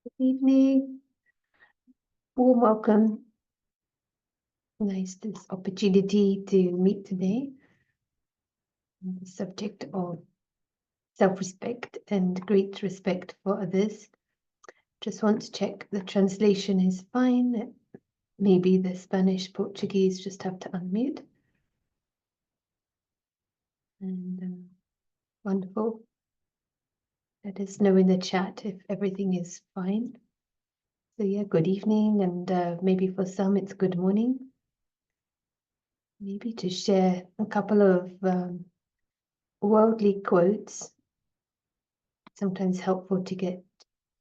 Good evening. Warm welcome. Nice this opportunity to meet today on the subject of self-respect and great respect for others. Just want to check the translation is fine. Maybe the Spanish, Portuguese just have to unmute. And wonderful. Let us know in the chat if everything is fine. So yeah, good evening, and maybe for some it's good morning. Maybe to share a couple of worldly quotes, sometimes helpful to get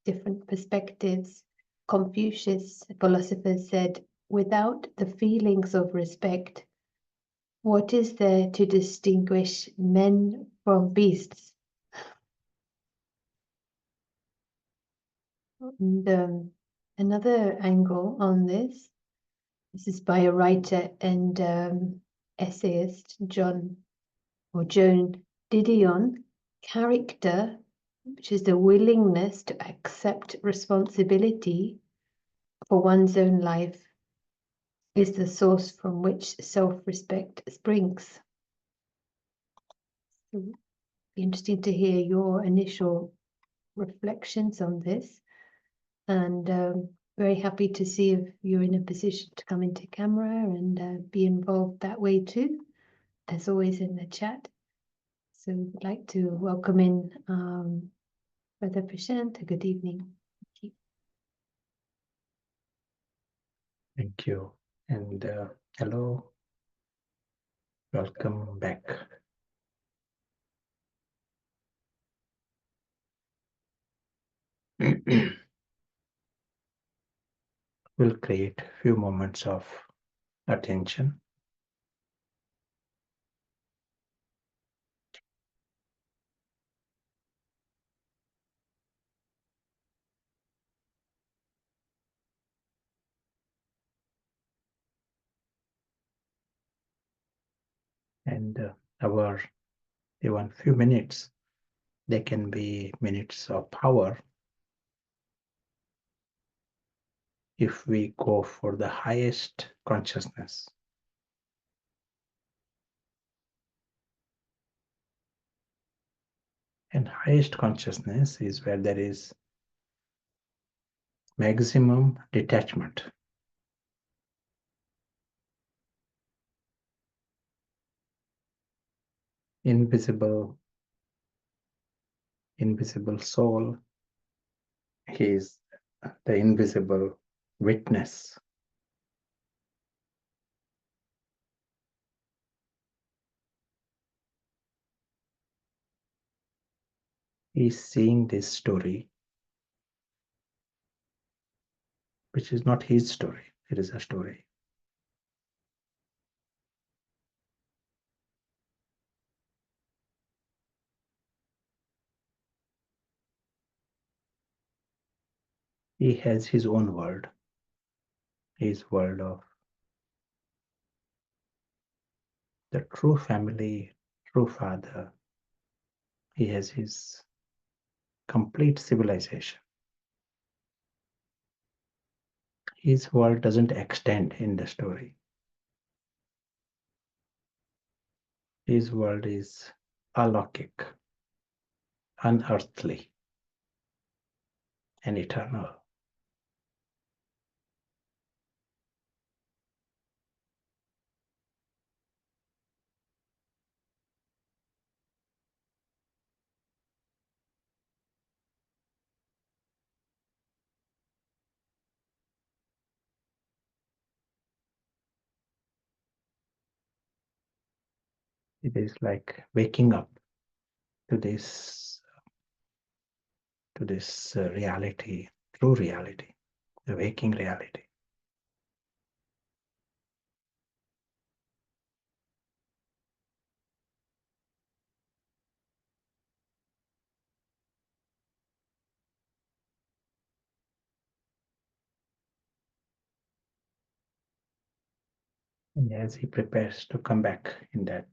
different perspectives. Confucius, a philosopher, said, without the feelings of respect, what is there to distinguish men from beasts? And another angle on this is by a writer and essayist, Joan Didion. Character, which is the willingness to accept responsibility for one's own life, is the source from which self-respect springs. So it'd be interesting to hear your initial reflections on this, and very happy to see if you're in a position to come into camera and be involved that way too, as always in the chat. So I'd like to welcome in Brother Prashant. Good evening. Thank you. Thank you. And hello, welcome back. We'll create a few moments of attention. And our even few minutes, they can be minutes of power if we go for the highest consciousness. And highest consciousness is where there is maximum detachment. Invisible soul is the invisible witness. He's seeing this story, which is not his story, it is a story. He has his own world, his world of the true family, true father. He has his complete civilization. His world doesn't extend in the story. His world is alaukic, unearthly, and eternal. It is like waking up to this reality, true reality, the waking reality. And as he prepares to come back in that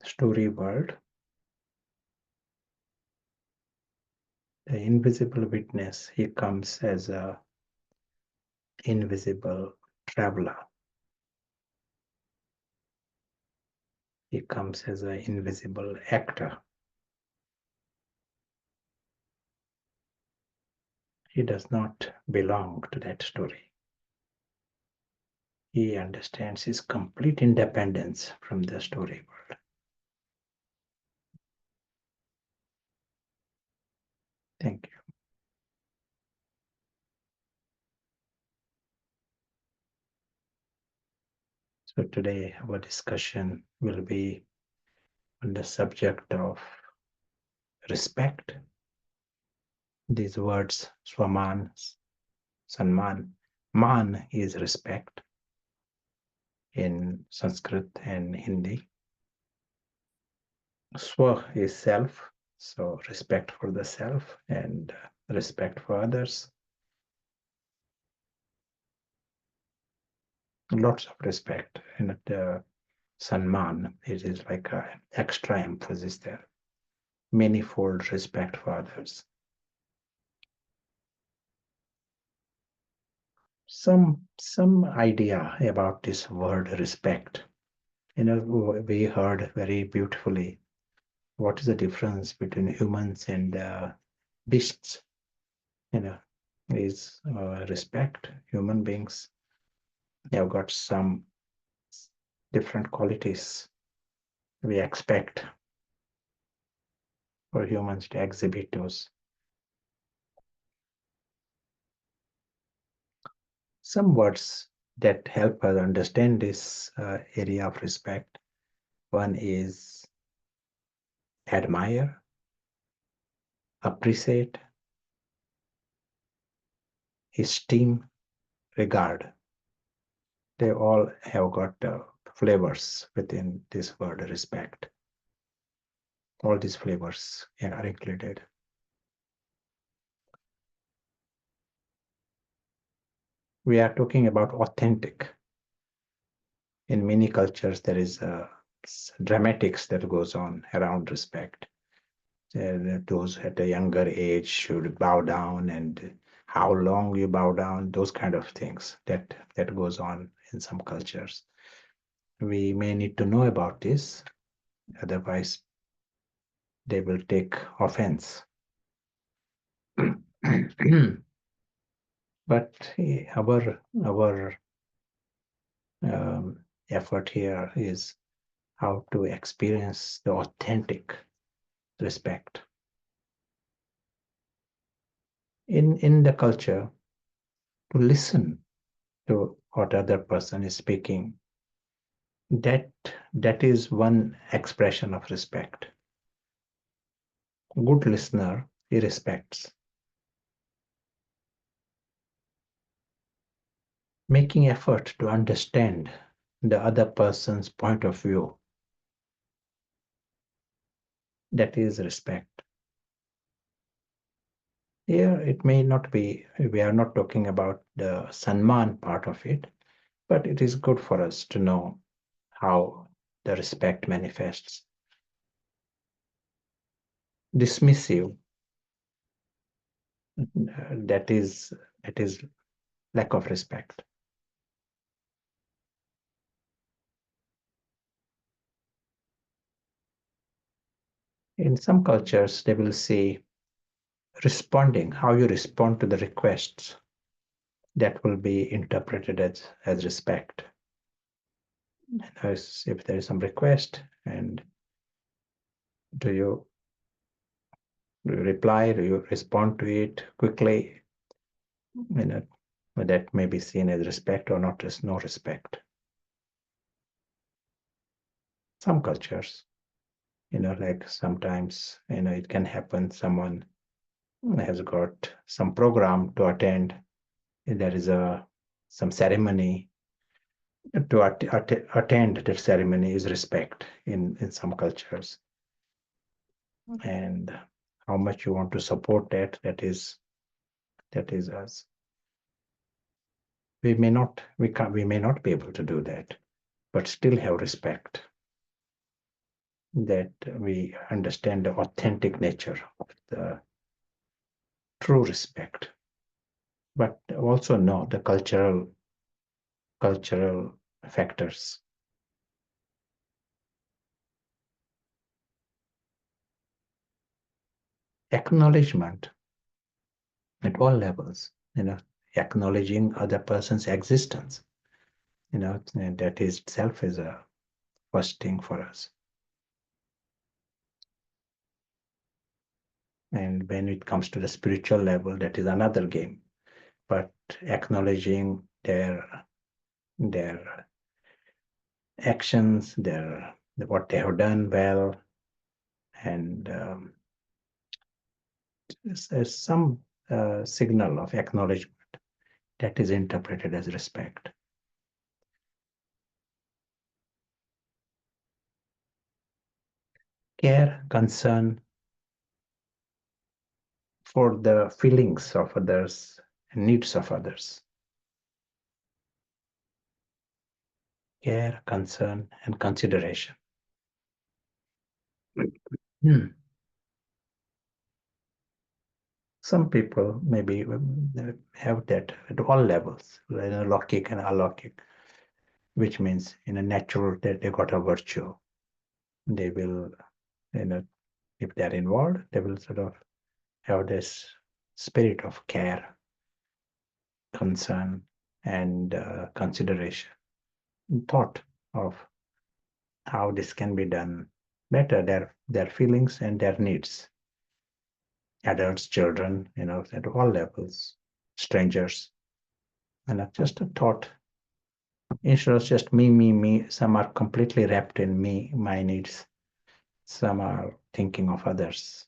story world, The invisible witness, he comes as a invisible traveler. He comes as an invisible actor. He does not belong to that story. He understands his complete independence from the story world. Thank you. So today our discussion will be on the subject of respect. These words, Swaman, Sanman. Man is respect in Sanskrit and Hindi. Swa is self, so respect for the self and respect for others. Lots of respect. And the Sanman, it is like an extra emphasis there. Manifold respect for others. Some idea about this word respect. We heard very beautifully what is the difference between humans and beasts. Is respect. Human beings have got some different qualities we expect for humans to exhibit those. Some words that help us understand this area of respect. One is admire, appreciate, esteem, regard. They all have got flavors within this word respect. All these flavors are included. We are talking about authentic. In many cultures, there is dramatics that goes on around respect. Those at a younger age should bow down, and how long you bow down, those kind of things that goes on in some cultures. We may need to know about this, otherwise they will take offense. But our effort here is how to experience the authentic respect. In the culture, to listen to what other person is speaking, that is one expression of respect. Good listener, he respects. Making effort to understand the other person's point of view, that is respect. Here it may not be, we are not talking about the Sanman part of it, but it is good for us to know how the respect manifests. Dismissive, that is lack of respect. In some cultures, they will say responding, how you respond to the requests, that will be interpreted as respect. If there is some request, and do you reply, do you respond to it quickly? That may be seen as respect or not, as no respect. Some cultures, like sometimes, it can happen, someone has got some program to attend, and there is some ceremony. To attend that ceremony is respect in some cultures. And how much you want to support that is us. We may not be able to do that, but still have respect, that we understand the authentic nature of true respect, but also know the cultural factors. Acknowledgement at all levels, acknowledging other person's existence, that is itself is a first thing for us. And when it comes to the spiritual level, that is another game. But acknowledging their actions, their what they have done well, and some signal of acknowledgement that is interpreted as respect. Care, concern for the feelings of others and needs of others. Care, concern, and consideration. Some people maybe have that at all levels, lockic and alokik, which means in a natural that they got a virtue. They will, if they're involved, they will sort of have this spirit of care, concern, and consideration, thought of how this can be done better, their feelings and their needs. Adults, children, at all levels, strangers, and just a thought. Instead of just me, some are completely wrapped in me, my needs. Some are thinking of others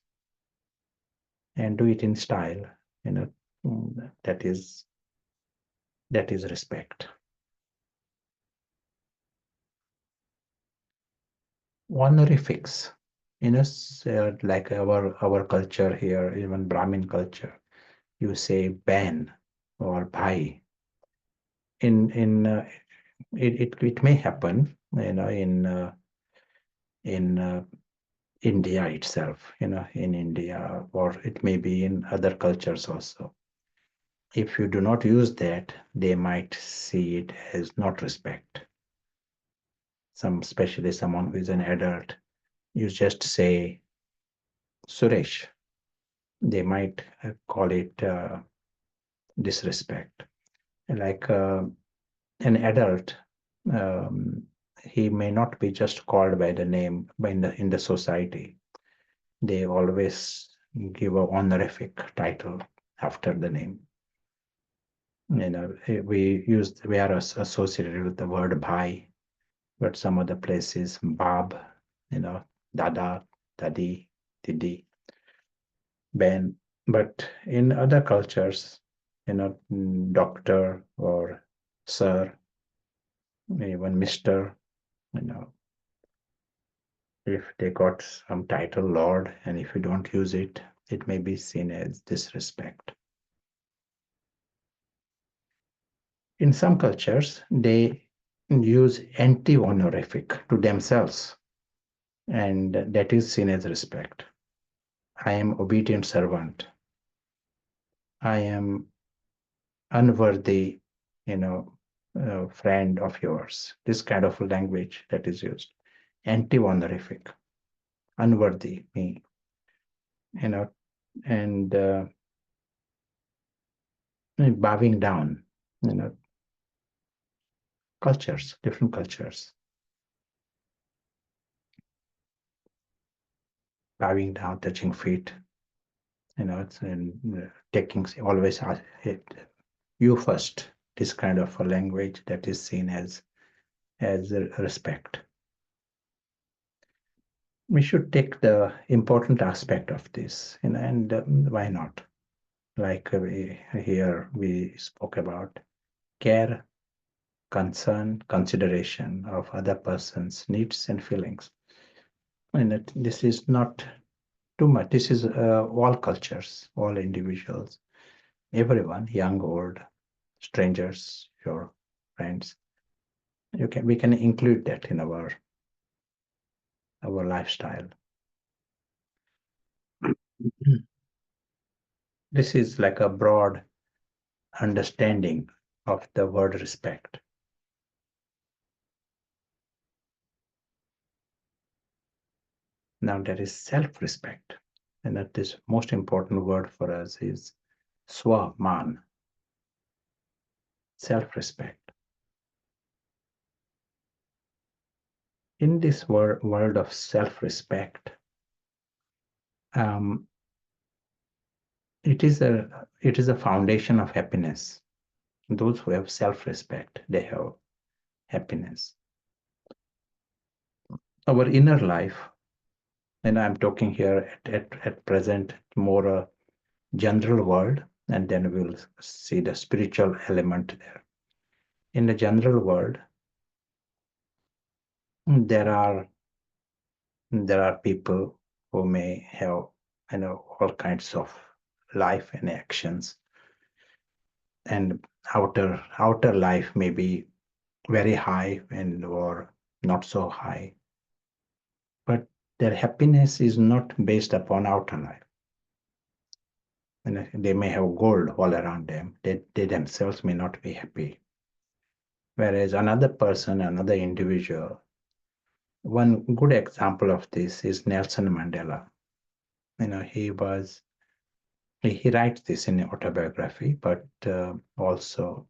and do it in style, that is respect. Honorifics, like our culture here, even Brahmin culture, you say Ben or Bhai. It may happen, in India itself, in India, or it may be in other cultures also. If you do not use that, they might see it as not respect. Especially someone who is an adult, you just say Suresh, they might call it disrespect. Like an adult, um, he may not be just called by the name, but in the society, they always give a honorific title after the name. We are associated with the word bhai, but some other places bab, dada, dadi, didi, ben. But in other cultures, doctor or sir, even mister, if they got some title lord, and if you don't use it, it may be seen as disrespect. In some cultures, they use anti-honorific to themselves, and that is seen as respect. I am obedient servant. I am unworthy, friend of yours. This kind of language that is used. Anti-honorific, unworthy me, and bowing down, cultures, different cultures. Bowing down, touching feet, it's taking always it, you first. This kind of a language that is seen as respect. We should take the important aspect of this, and why not? Like here we spoke about care, concern, consideration of other person's needs and feelings. And this is not too much. This is all cultures, all individuals, everyone, young, old, strangers, your friends. We can include that in our lifestyle. This is like a broad understanding of the word respect. Now there is self-respect, and that is most important word for us is Swaman, self-respect. In this world of self-respect, it is a foundation of happiness. Those who have self-respect, they have happiness. Our inner life, and I'm talking here at present more a general world, and then we'll see the spiritual element there. In the general world, there are people who may have all kinds of life and actions, and outer life may be very high and or not so high, but their happiness is not based upon outer life. And they may have gold all around them. They themselves may not be happy. Whereas another person, another individual, one good example of this is Nelson Mandela. He writes this in an autobiography, but also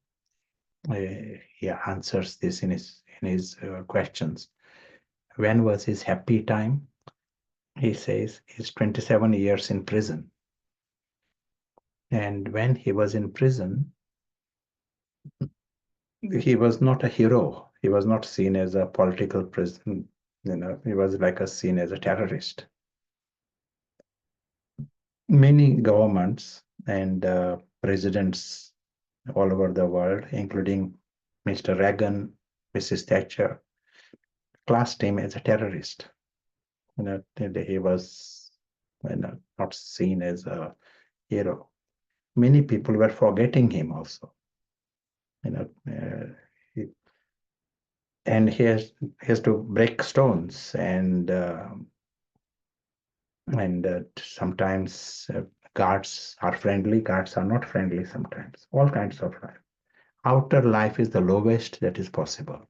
he answers this in his questions. When was his happy time? He says he's 27 years in prison. And when he was in prison, he was not a hero. He was not seen as a political prisoner. He was seen as a terrorist. Many governments and presidents all over the world, including Mr. Reagan, Mrs. Thatcher, classed him as a terrorist. He was not seen as a hero. Many people were forgetting him also. He, and he has to break stones and sometimes guards are friendly, guards are not friendly sometimes, all kinds of life. Outer life is the lowest that is possible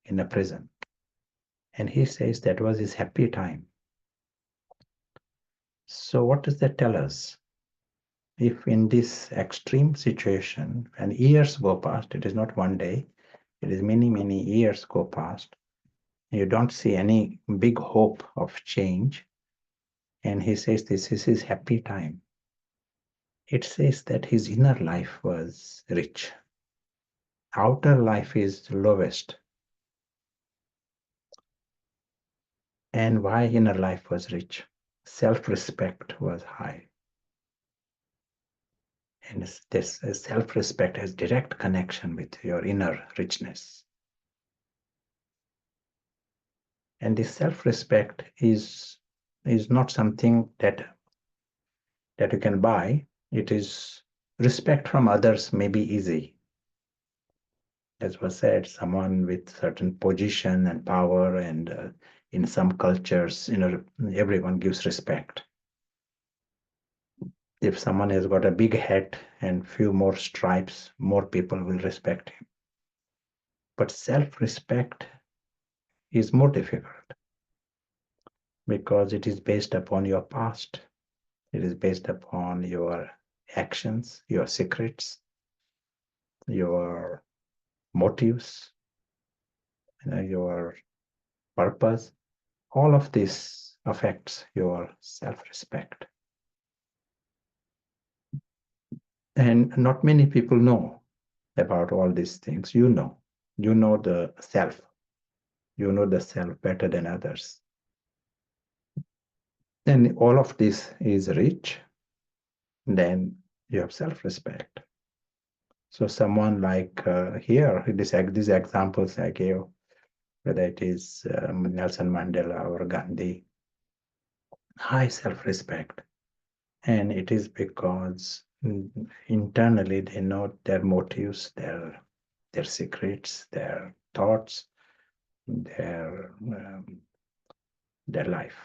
in a prison. And he says that was his happy time. So what does that tell us? If in this extreme situation, and years go past, it is not one day, it is many, many years go past, you don't see any big hope of change, and he says this is his happy time. It says that his inner life was rich. Outer life is lowest. And why inner life was rich? Self-respect was high. And this self-respect has direct connection with your inner richness. And this self-respect is not something that you can buy. It is respect from others may be easy. As was said, someone with certain position and power, and in some cultures, everyone gives respect. If someone has got a big hat and few more stripes, more people will respect him. But self-respect is more difficult because it is based upon your past. It is based upon your actions, your secrets, your motives, your purpose. All of this affects your self-respect. And not many people know about all these things. You know the self. You know the self better than others. And all of this is rich, then you have self-respect. So someone like here, these examples I gave, whether it is Nelson Mandela or Gandhi, high self-respect. And it is because internally they know their motives, their secrets, their thoughts, their life.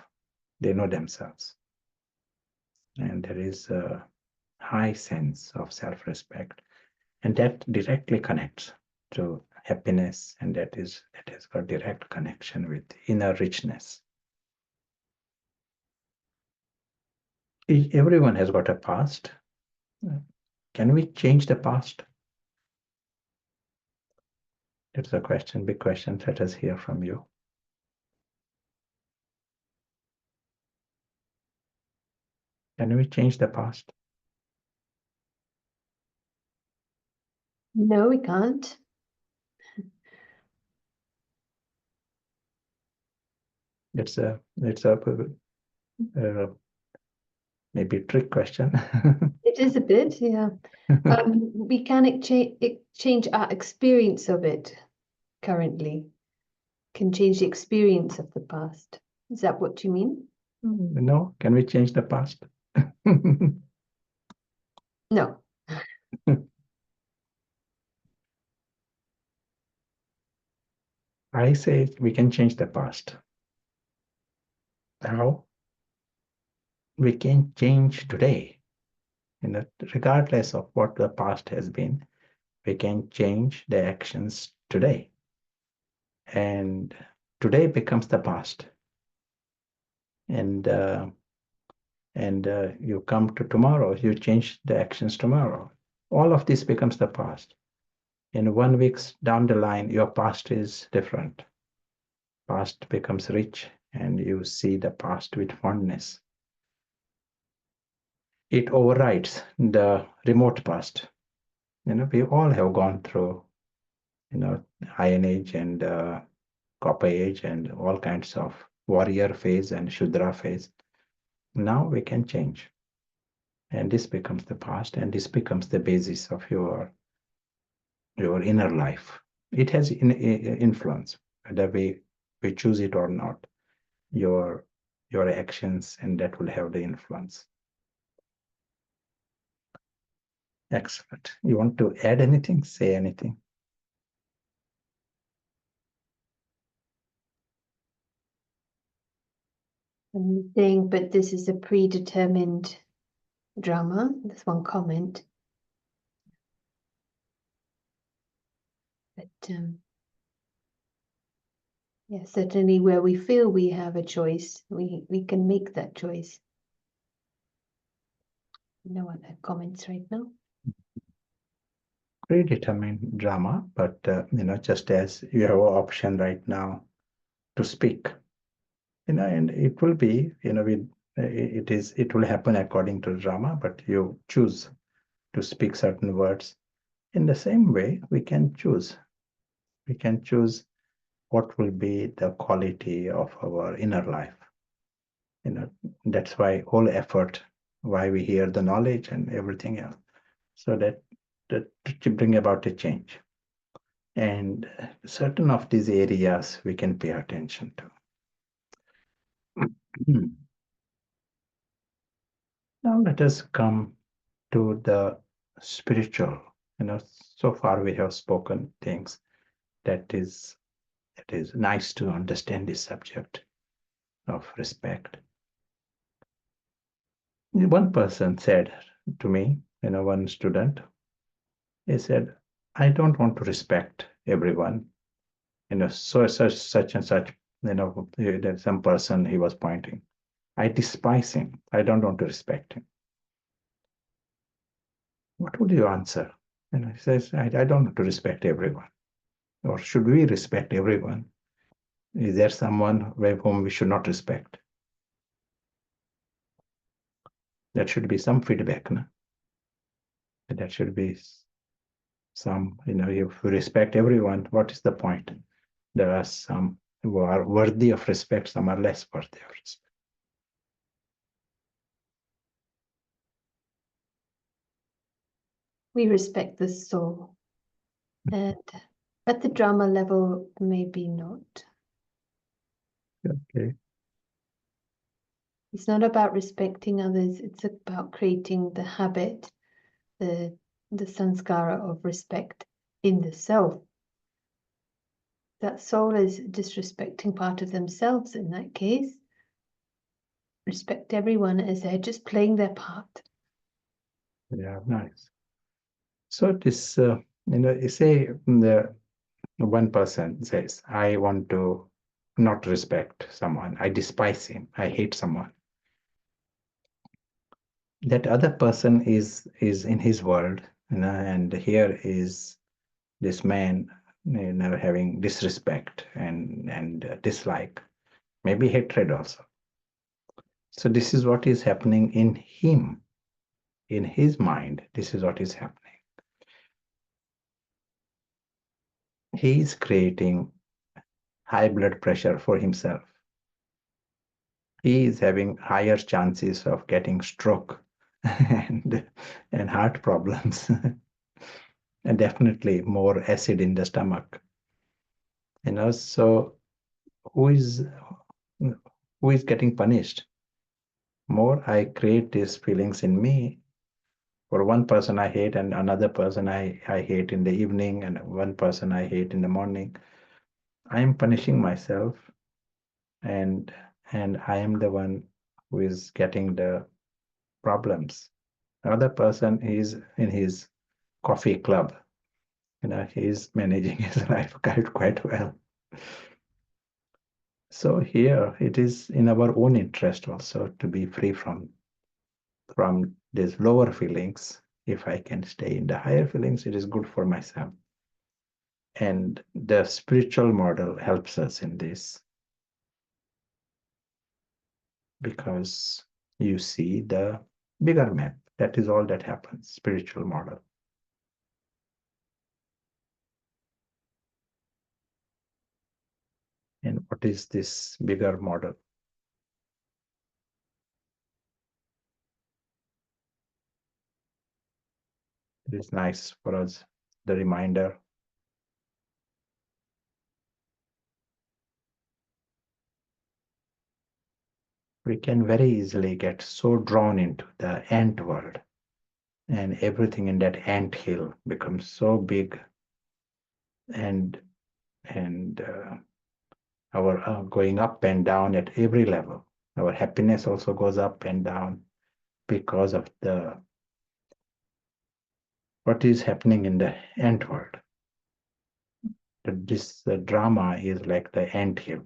They know themselves. And there is high sense of self-respect, and that directly connects to happiness, and that has got direct connection with inner richness. Everyone has got a past. Can we change the past? That's a question, big question. Let us hear from you. Can we change the past? No, we can't. It's a maybe a trick question. It is a bit, yeah. We can change our experience of it currently. Can change the experience of the past. Is that what you mean? No, can we change the past? No. I say we can change the past. How? We can change today. Regardless of what the past has been, we can change the actions today. And today becomes the past. And you come to tomorrow, you change the actions tomorrow. All of this becomes the past. In 1 week down the line, your past is different. Past becomes rich, and you see the past with fondness. It overrides the remote past. We all have gone through, Iron Age and Copper Age and all kinds of warrior phase and Shudra phase. Now we can change. And this becomes the past, and this becomes the basis of your inner life. It has influence, whether we choose it or not, your actions, and that will have the influence. Excellent. You want to add anything? Say anything? I'm saying, but this is a predetermined drama. That's one comment. But yeah, certainly where we feel we have a choice, we can make that choice. No other comments right now. Predetermined drama, but just as you have an option right now to speak, and it will be, it will happen according to drama, but you choose to speak certain words. In the same way, we can choose what will be the quality of our inner life. That's why whole effort, why we hear the knowledge and everything else, so that to bring about a change. And certain of these areas we can pay attention to. Now let us come to the spiritual. So far we have spoken things that is nice to understand this subject of respect. One person said to me, one student, he said, I don't want to respect everyone. Such and such, there's some person he was pointing. I despise him. I don't want to respect him. What would you answer? And he says, I don't want to respect everyone. Or should we respect everyone? Is there someone whom we should not respect? There should be some feedback. No? That should be some, if we respect everyone, what is the point? There are some who are worthy of respect, some are less worthy of respect. We respect the soul. And at the drama level, maybe not. Okay. It's not about respecting others, it's about creating the habit, the sanskara of respect in the self. That soul is disrespecting part of themselves in that case. Respect everyone as they're just playing their part. Yeah, nice. So this, you say the one person says, I want to not respect someone, I despise him, I hate someone. That other person is in his world, and here is this man, having disrespect and dislike, maybe hatred also. So this is what is happening in him, in his mind. This is what is happening. He is creating high blood pressure for himself. He is having higher chances of getting stroke and and heart problems, and definitely more acid in the stomach. So who is who is getting punished? More I create these feelings in me for one person I hate, and another person I hate in the evening, and one person I hate in the morning. I am punishing myself, and I am the one who is getting the problems. Another person is in his coffee club. He's managing his life quite well. So here it is in our own interest also to be free from these lower feelings. If I can stay in the higher feelings, it is good for myself. And the spiritual model helps us in this, because you see the bigger map. That is all that happens, spiritual model. And what is this bigger model? It is nice for us, the reminder. We can very easily get so drawn into the ant world, and everything in that ant hill becomes so big, and our going up and down at every level. Our happiness also goes up and down because of the what is happening in the ant world. This drama is like the ant hill,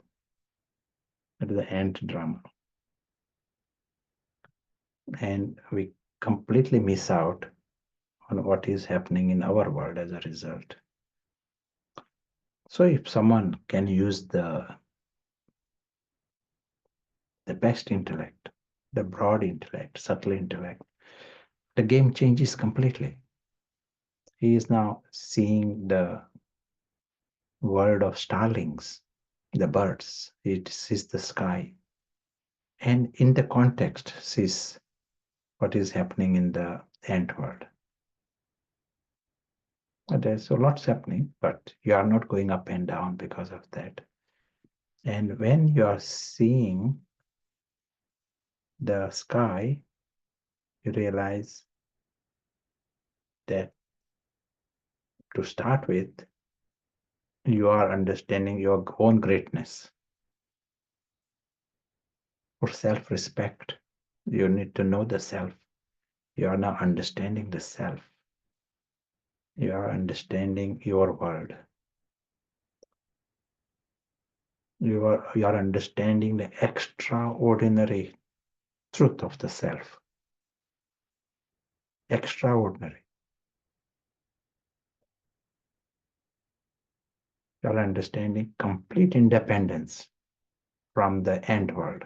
the ant drama, and we completely miss out on what is happening in our world as a result. So if someone can use the best intellect, the broad intellect, subtle intellect, the game changes completely. He is now seeing the world of starlings, the birds. It sees the sky, and in the context sees what is happening in the ant world. There's so lots happening, but you are not going up and down because of that. And when you are seeing the sky, you realize that to start with, you are understanding your own greatness. For self-respect, you need to know the self. You are now understanding the self. You are understanding your world. You are understanding the extraordinary truth of the self. Extraordinary. You are understanding complete independence from the ant world.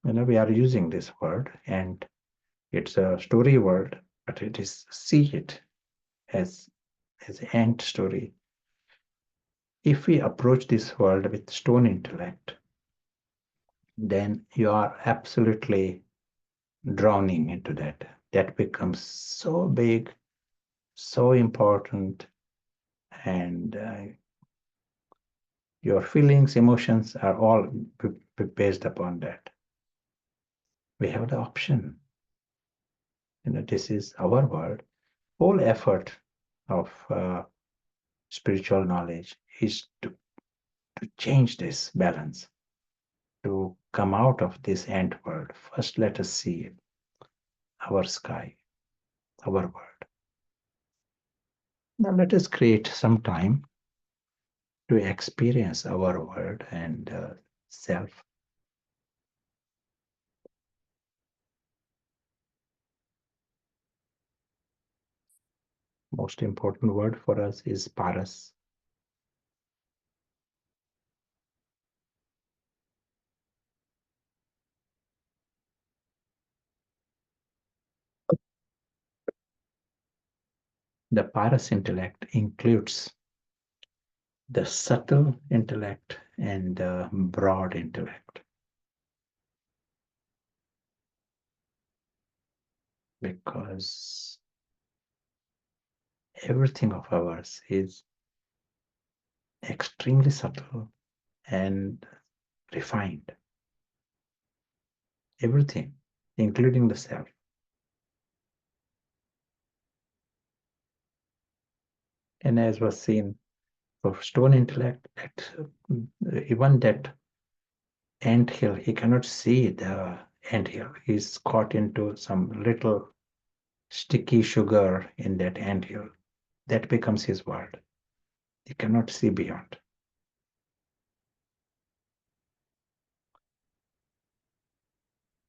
We are using this word, and it's a story word, but it is, see it as ant story. If we approach this world with stone intellect, then you are absolutely drowning into that. That becomes so big, so important, and your feelings, emotions are all based upon that. We have the option. This is our world. Whole effort of spiritual knowledge is to change this balance, to come out of this ant world. First, let us see our sky. our world. Now let us create some time to experience our world and self. Most important word for us is paras. The paras intellect includes the subtle intellect and the broad intellect. Because everything of ours is extremely subtle and refined. Everything, including the self. And as was seen for stone intellect, even that ant hill, he cannot see the ant hill. He's caught into some little sticky sugar in that ant hill. That becomes his world. He cannot see beyond.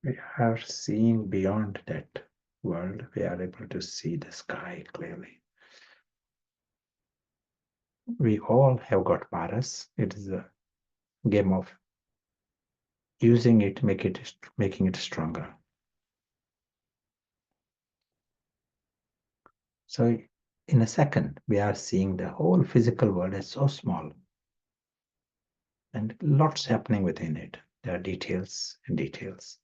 We are seeing beyond that world. We are able to see the sky clearly. We all have got paras. It is a game of using it, making it stronger. So in a second, we are seeing the whole physical world as so small and lots happening within it. There are details and details.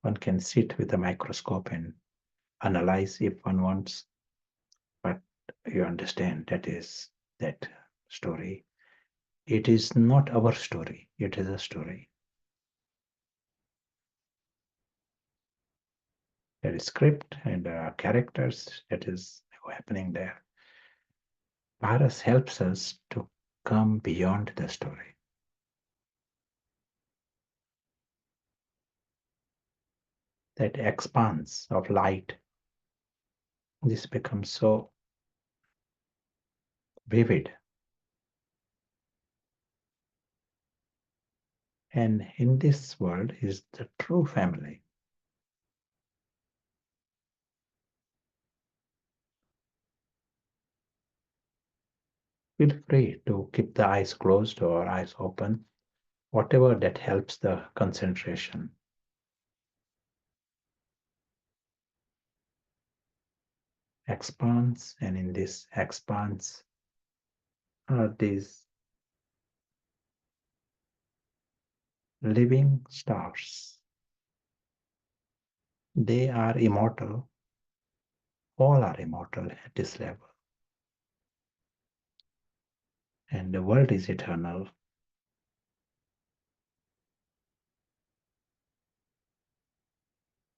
One can sit with a microscope and analyze if one wants, but you understand that is that story. It is not our story, it is a story. There is script and characters that is happening there. Paras helps us to come beyond the story. That expanse of light, this becomes so vivid. And in this world is the true family. Feel free to keep the eyes closed or eyes open, whatever that helps the concentration. Expanse, and in this expanse are these living stars. They are immortal. All are immortal at this level. And the world is eternal.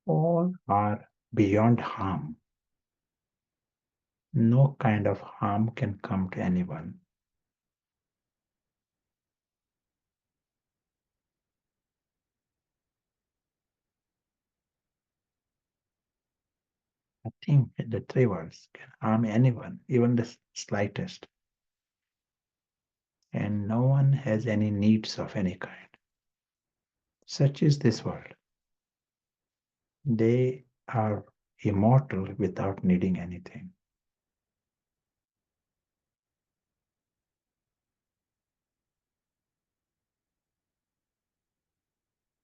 All are beyond harm. No kind of harm can come to anyone. Nothing in the three worlds can harm anyone, even the slightest. And no one has any needs of any kind. Such is this world. They are immortal without needing anything.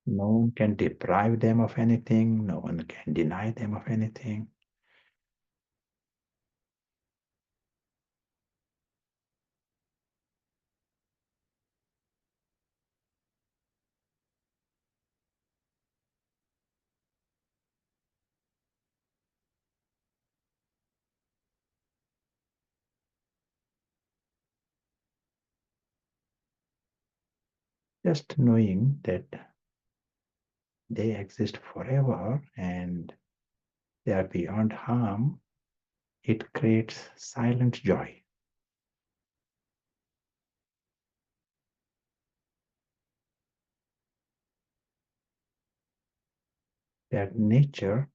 No one can deprive them of anything. No one can deny them of anything. Just knowing that they exist forever and they are beyond harm, it creates silent joy. Their nature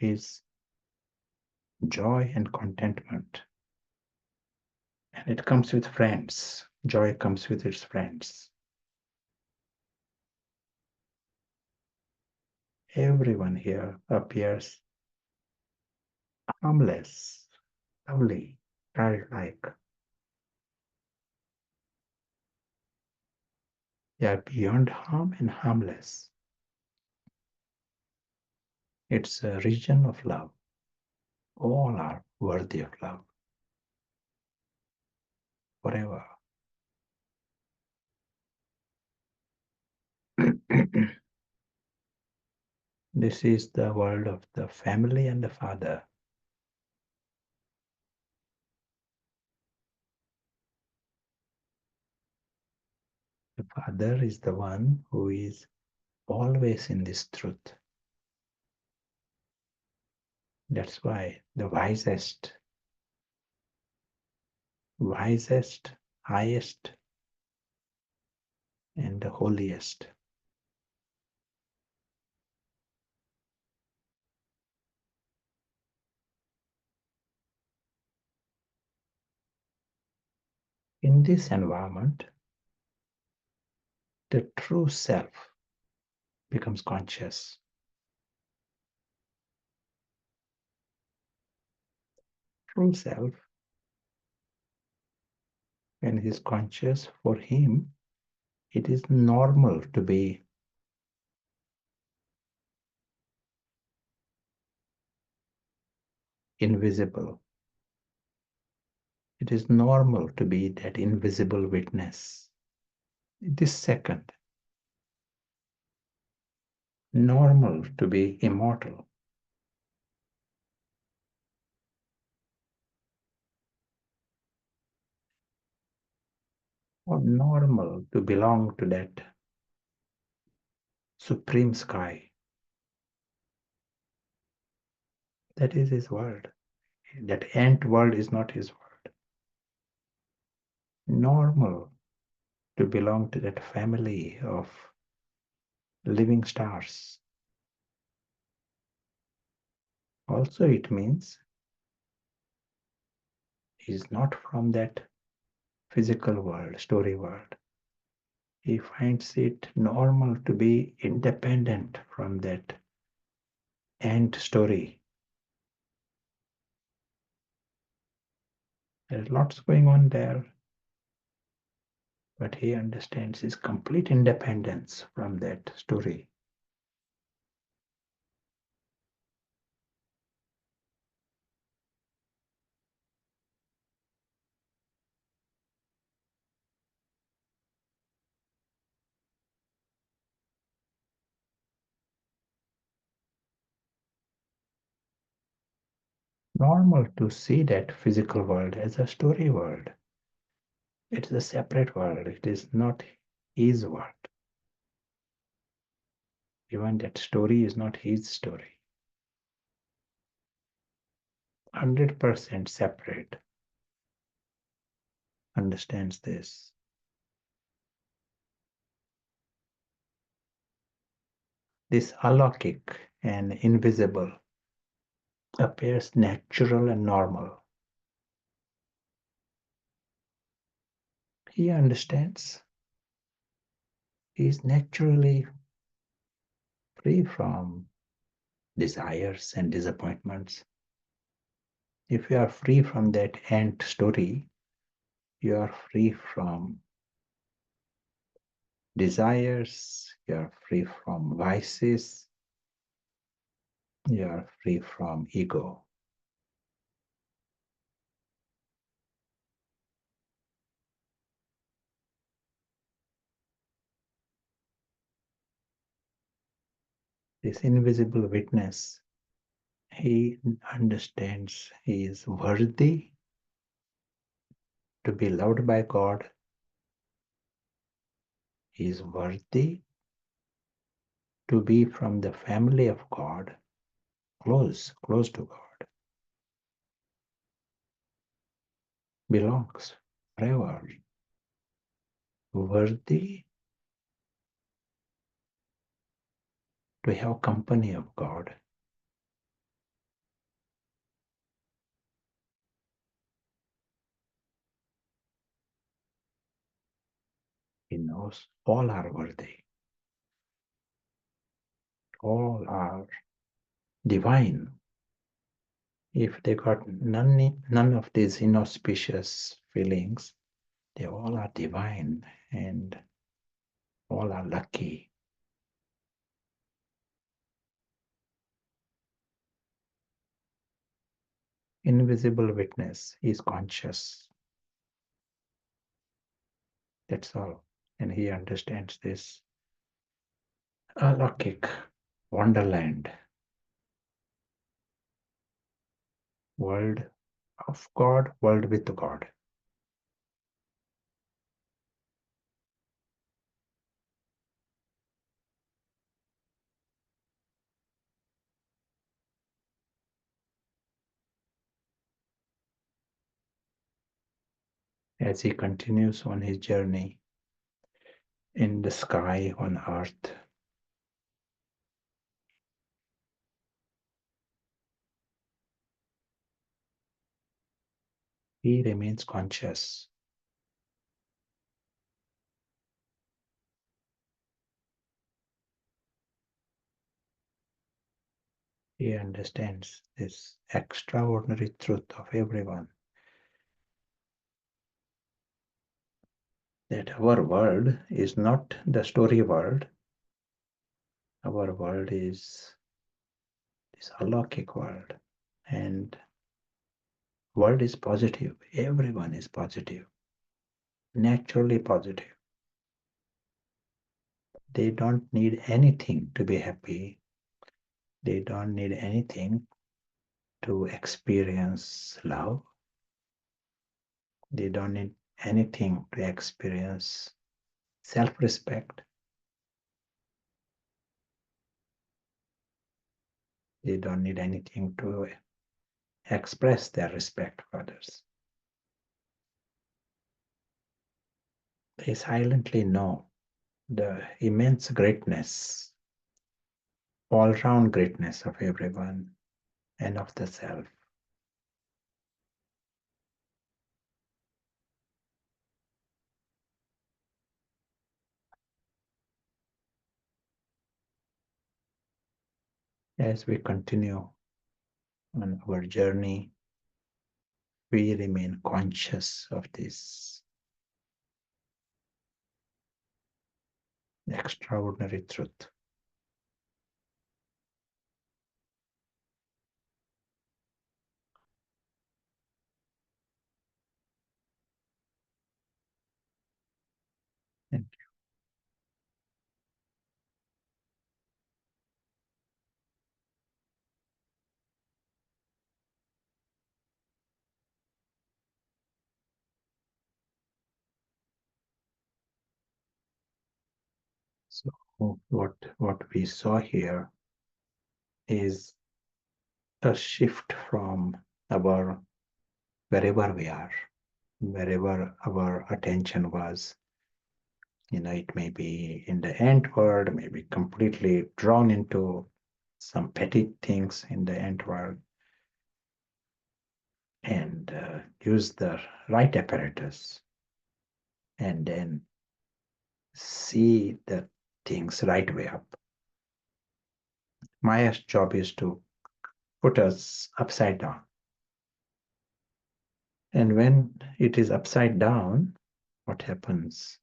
is joy and contentment. And it comes with friends. Joy comes with its friends. Everyone here appears harmless, lovely, childlike. They are beyond harm and harmless. It's a region of love. All are worthy of love forever. This is the world of the family and the father. The father is the one who is always in this truth. That's why the wisest, highest, and the holiest. In this environment, the true self becomes conscious. True self, when he is conscious, for him, it is normal to be invisible. It is normal to be that invisible witness. This second, normal to be immortal. Or normal to belong to that supreme sky. That is his world. That ant world is not his world. Normal to belong to that family of living stars. Also, it means he is not from that physical world, story world. He finds it normal to be independent from that ant story. There's lots going on there, but he understands his complete independence from that story. Normal to see that physical world as a story world. It's a separate world. It is not his world. Even that story is not his story. 100% separate. Understands this. This alokik and invisible appears natural and normal. He understands. He is naturally free from desires and disappointments. If you are free from that ant story, you are free from desires, you are free from vices, you are free from ego. This invisible witness, he understands he is worthy to be loved by God. He is worthy to be from the family of God, close to God, belongs forever, worthy to have company of God. He knows all are worthy, all are divine. If they got none of these inauspicious feelings, they all are divine and all are lucky. Invisible witness is conscious. That's all. And he understands this alaukic wonderland, world of God, world with God. As he continues on his journey in the sky, on earth, he remains conscious. He understands this extraordinary truth of everyone, that our world is not the story world. Our world is this alaukic world. And world is positive. Everyone is positive, naturally positive. They don't need anything to be happy. They don't need anything to experience love. They don't need anything to experience self-respect. They don't need anything to express their respect for others. They silently know the immense greatness, all-round greatness of everyone and of the self. As we continue on our journey, we remain conscious of this extraordinary truth. Thank you. So what we saw here is a shift from our wherever we are, wherever our attention was. It may be in the ant world, maybe completely drawn into some petty things in the ant world, and use the right apparatus, and then see the things right way up. Maya's job is to put us upside down. And when it is upside down, what happens?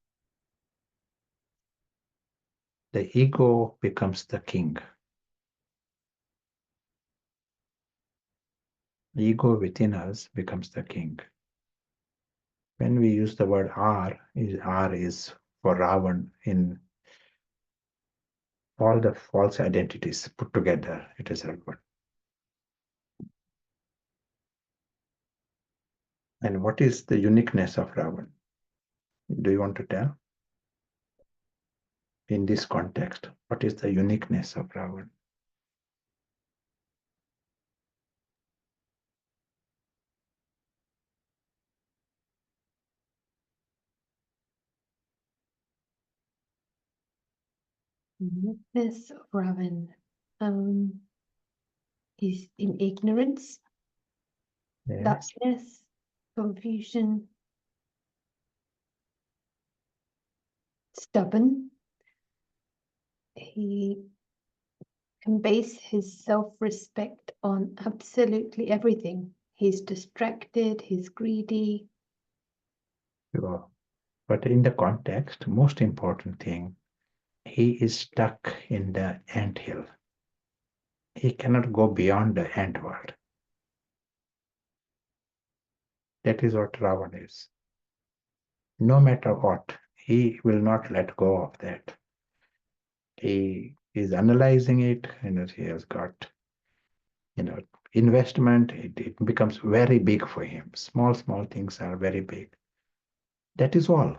The ego becomes the king. The ego within us becomes the king. When we use the word R is for Ravan in all the false identities put together. It is Ravan. And what is the uniqueness of Ravan? Do you want to tell? In this context, what is the uniqueness of Ravan? This Ravan is in ignorance, Yes. darkness, confusion, stubborn. He can base his self-respect on absolutely everything. He's distracted, he's greedy. Sure. But in the context, most important thing, he is stuck in the anthill. He cannot go beyond the ant world. That is what Ravan is. No matter what, he will not let go of that. He is analyzing it, and he has got, investment. It becomes very big for him. Small things are very big. That is all.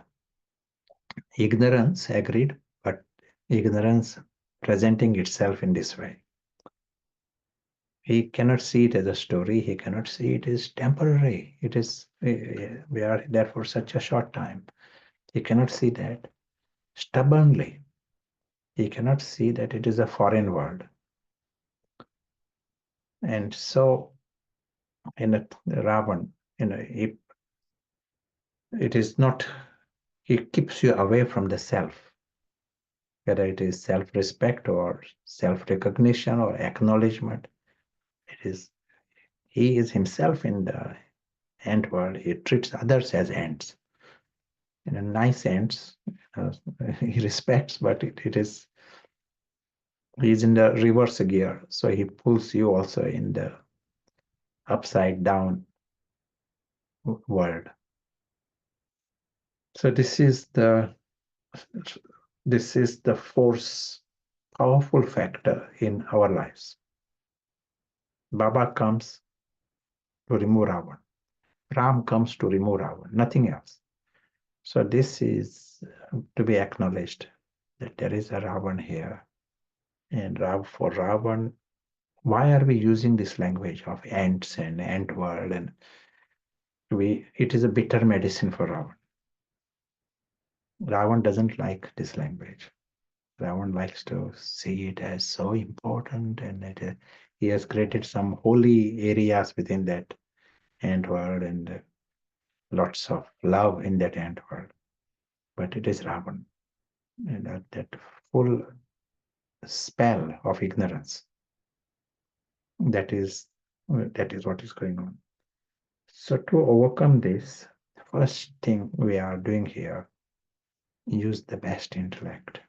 Ignorance, agreed, but ignorance presenting itself in this way. He cannot see it as a story. He cannot see it as temporary. It is, we are there for such a short time. He cannot see that. Stubbornly, he cannot see that it is a foreign world. And so, in a Ravan, it is not, he keeps you away from the self, whether it is self-respect or self-recognition or acknowledgement. It is, he is himself in the ant world. He treats others as ants. In a nice ants, he respects, but it is, he's in the reverse gear. So he pulls you also in the upside down world. So this is the force, powerful factor in our lives. Baba comes to remove Ravan. Ram comes to remove Ravan, nothing else. So this is to be acknowledged that there is a Ravan here. And for Ravan, why are we using this language of ants and ant world? And it is a bitter medicine for Ravan. Ravan doesn't like this language. Ravan likes to see it as so important, and he has created some holy areas within that ant world and lots of love in that ant world. But it is Ravan, and that full spell of ignorance. That is what is going on. So to overcome this, the first thing we are doing here, use the best intellect.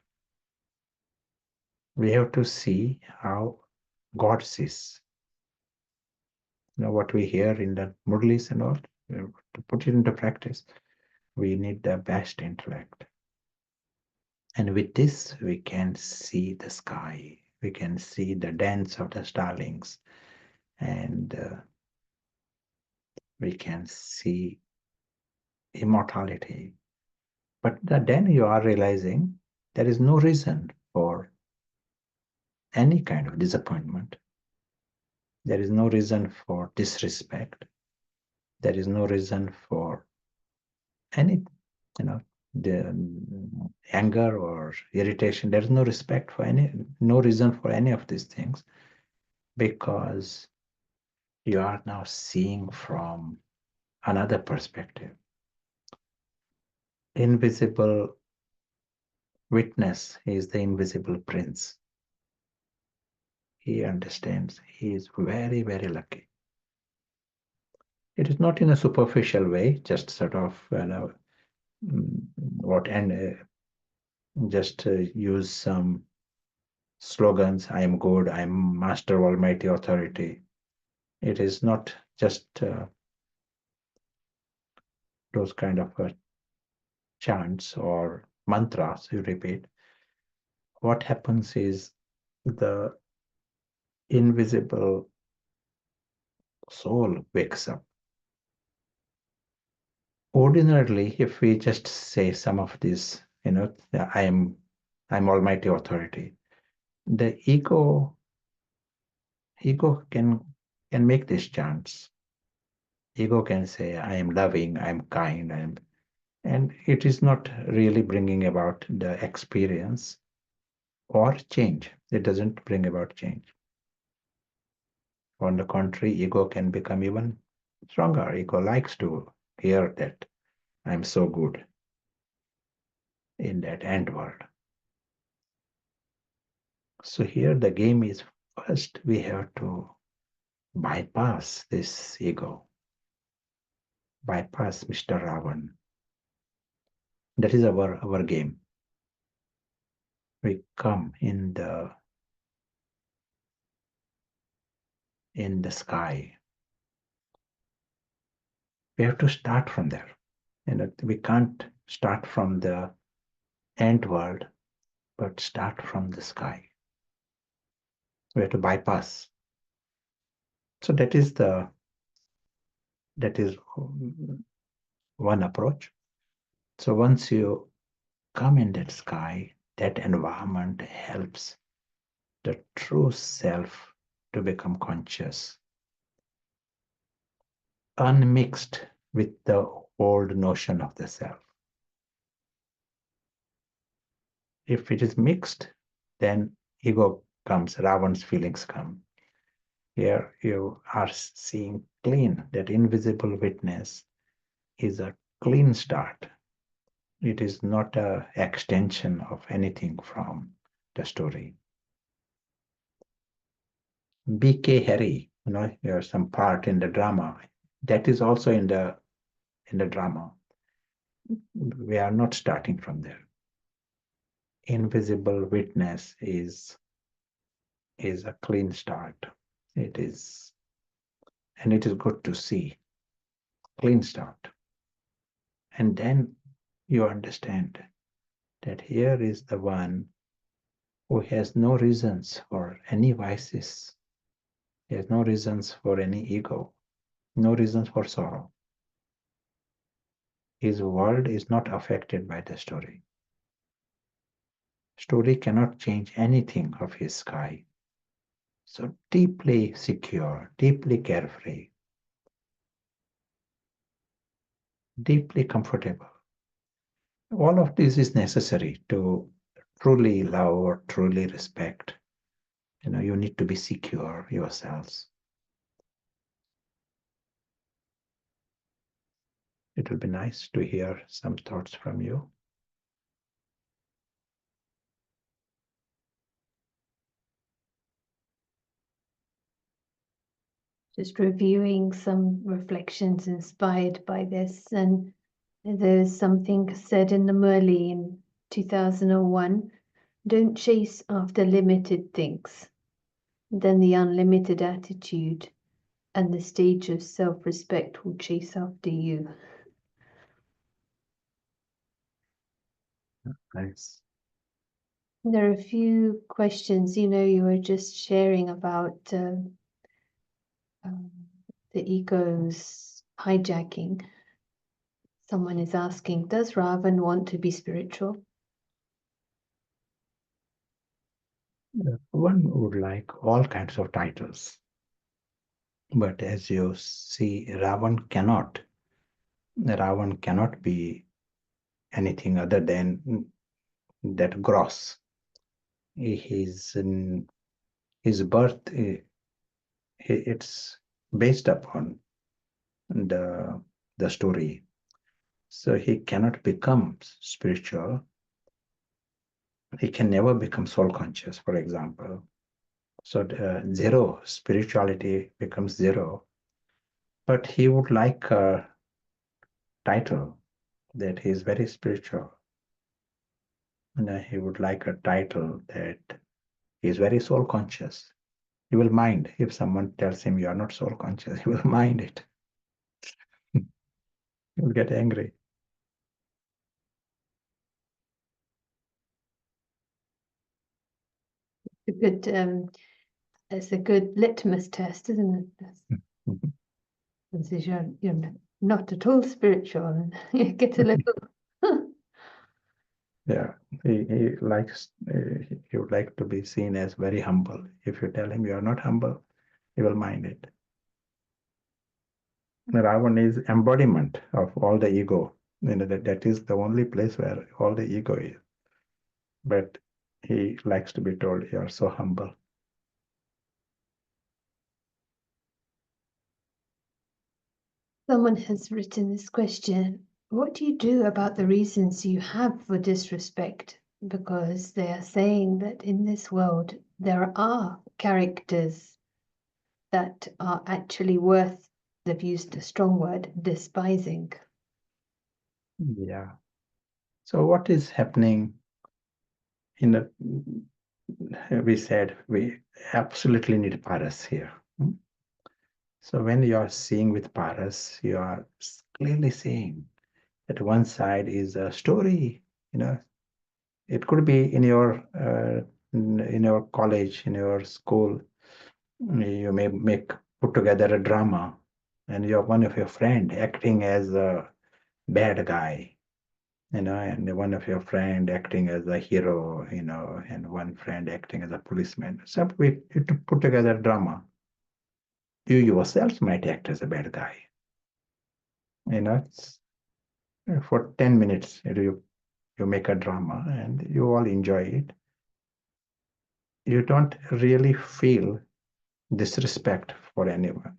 We have to see how God sees. What we hear in the Murlis and all, to put it into practice, we need the best intellect. And with this, we can see the sky, we can see the dance of the starlings, and we can see immortality. But then you are realizing there is no reason for any kind of disappointment. There is no reason for disrespect. There is no reason for any, the anger or irritation. There is no respect for no reason for any of these things, because you are now seeing from another perspective. Invisible witness is the invisible prince. He understands. He is very, very lucky. It is not in a superficial way, just sort of, just use some slogans. I am good. I am master of almighty authority. It is not just those kind of chants or mantras you repeat. What happens is the invisible soul wakes up. Ordinarily, if we just say some of this, I'm almighty authority, the ego can make these chants. Ego can say, I am loving, I am kind, and it is not really bringing about the experience or change. It doesn't bring about change. On the contrary, ego can become even stronger. Ego likes to hear that I'm so good. in that end world. So here the game is, first we have to bypass this ego, bypass Mr. Ravan. That is our game. We come in the sky. We have to start from there. We can't start from the ant world, but start from the sky. We have to bypass. So that is one approach. So once you come in that sky, that environment helps the true self to become conscious, unmixed with the old notion of the self. If it is mixed, then ego comes, Ravan's feelings come. Here you are seeing clean, that invisible witness is a clean start. It is not an extension of anything from the story. BK Harry, there's some part in the drama. That is also in the drama. We are not starting from there. Invisible witness is a clean start. It is, and it is good to see. Clean start. And then you understand that here is the one who has no reasons for any vices. He has no reasons for any ego, no reasons for sorrow. His world is not affected by the story. Story cannot change anything of his sky. So deeply secure, deeply carefree, deeply comfortable. All of this is necessary to truly love or truly respect. You need to be secure yourselves. It will be nice to hear some thoughts from you. Just reviewing some reflections inspired by this, and there's something said in the Murli in 2001, don't chase after limited things, then the unlimited attitude and the stage of self-respect will chase after you. Nice. There are a few questions, you were just sharing about the ego's hijacking. Someone is asking, does Ravan want to be spiritual? One would like all kinds of titles. But as you see, Ravan cannot be anything other than that gross. His birth, it's based upon the story. So he cannot become spiritual. He can never become soul conscious, for example. So zero, spirituality becomes zero. But he would like a title that he is very spiritual. And he would like a title that he is very soul conscious. He will mind if someone tells him you are not soul conscious. He will mind it. He will get angry. It's a good litmus test, isn't it? Mhm. It says you're not at all spiritual, and you get a little. Yeah, he likes, he would like to be seen as very humble. If you tell him you are not humble, he will mind it. Ravan is embodiment of all the ego. That is the only place where all the ego is. But he likes to be told you are so humble. Someone has written this question. What do you do about the reasons you have for disrespect? Because they are saying that in this world there are characters that are actually worth, they've used a strong word, despising. Yeah. So what is happening in the, we said we absolutely need paras here. So when you are seeing with paras, you are clearly seeing that one side is a story, it could be in your college, in your school, you may put together a drama, and you're one of your friend acting as a bad guy, and one of your friend acting as a hero, and one friend acting as a policeman. So we to put together drama. You yourself might act as a bad guy. It's, for 10 minutes, you make a drama and you all enjoy it. You don't really feel disrespect for anyone.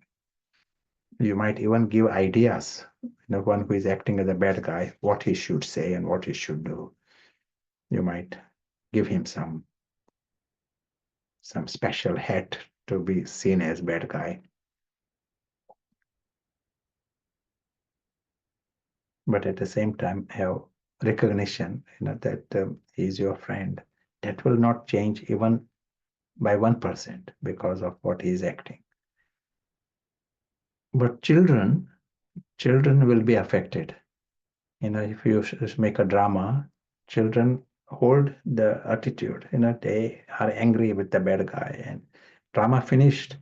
You might even give ideas, one who is acting as a bad guy, what he should say and what he should do. You might give him some special hat to be seen as bad guy. But at the same time, have recognition, that he is your friend. That will not change even by 1% because of what he is acting. But children will be affected. If you make a drama, children hold the attitude. They are angry with the bad guy, and drama finished,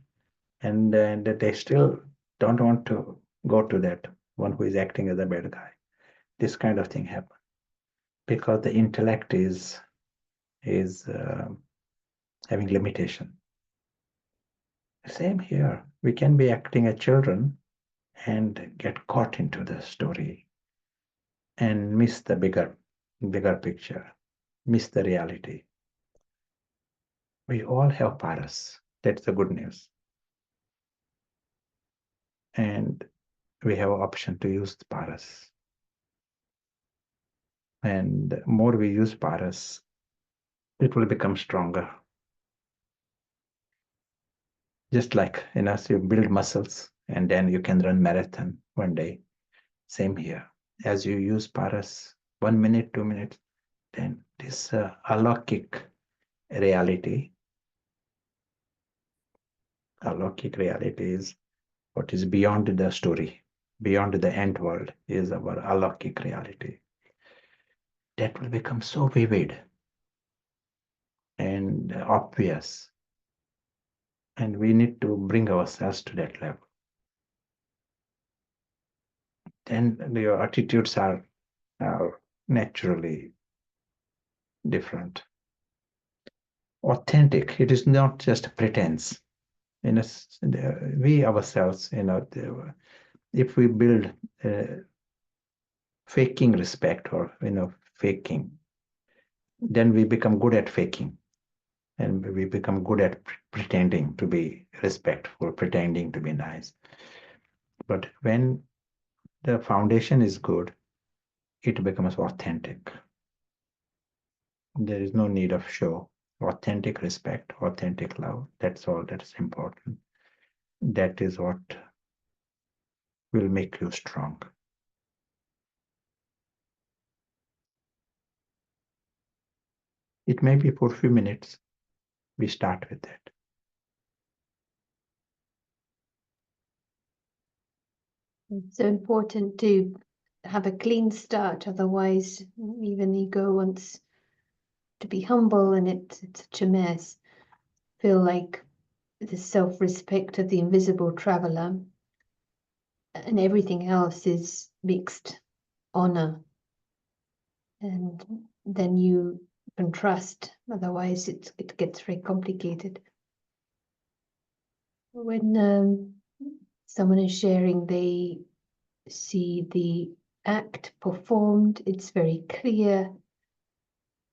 and they still don't want to go to that one who is acting as a bad guy. This kind of thing happens because the intellect is having limitation. Same here. We can be acting as children and get caught into the story and miss the bigger picture, miss the reality. We all have paras. That's the good news. And we have an option to use the paras. And more we use paras, it will become stronger. Just like as you build muscles and then you can run marathon one day. Same here. As you use paras 1 minute, 2 minutes, then this alokik reality is what is beyond the story, beyond the end world is our alokik reality. That will become so vivid and obvious. And we need to bring ourselves to that level. Then your attitudes are naturally different. Authentic, it is not just pretense. We ourselves, if we build faking respect or faking, then we become good at faking, and we become good at pretending to be respectful, pretending to be nice. But when the foundation is good, it becomes authentic. There is no need of show. Authentic respect, authentic love, that's all that is important. That is what will make you strong. It may be for a few minutes, we start with that. It's so important to have a clean start, otherwise even ego wants to be humble and it's such a mess. Feel like the self-respect of the invisible traveler and everything else is mixed honor, and then you can trust, otherwise it gets very complicated. When someone is sharing, they see the act performed, it's very clear,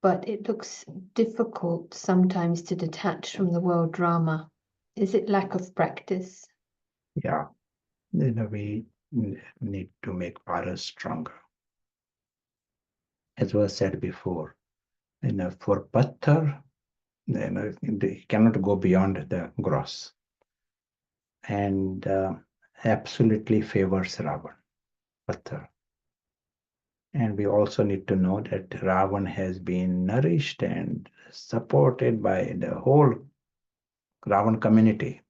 but it looks difficult sometimes to detach from the world drama. Is it lack of practice? Yeah, we need to make paras stronger. as was said before, for Patthar, they cannot go beyond the gross, and absolutely favors Ravan, Patthar. And we also need to know that Ravan has been nourished and supported by the whole Ravan community.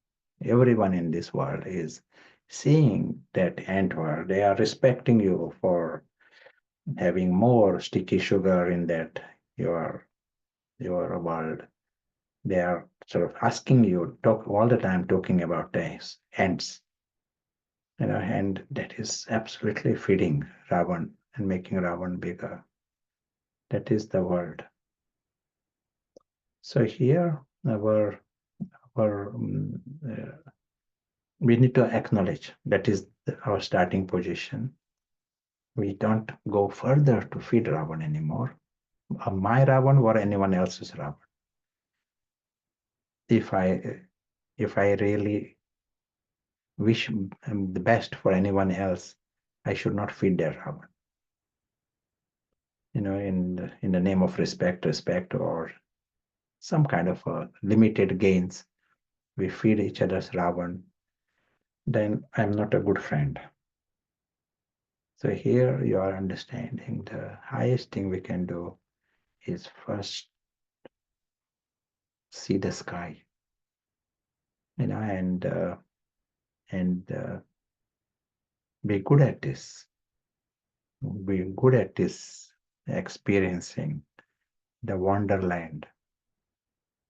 Everyone in this world is seeing that ant world. They are respecting you for having more sticky sugar in that your world. They are sort of asking you talk all the time, talking about the ants, and that is absolutely feeding Ravan and making Ravan bigger. That is the world. So here, our we need to acknowledge that is our starting position. We don't go further to feed Ravan anymore. My Ravan or anyone else's Ravan. If I really wish the best for anyone else, I should not feed their Ravan. In the name of respect, or some kind of limited gains, we feed each other's Ravan, then I'm not a good friend. So here you are understanding the highest thing we can do is first see the sky, and be good at this. Be good at this experiencing the wonderland.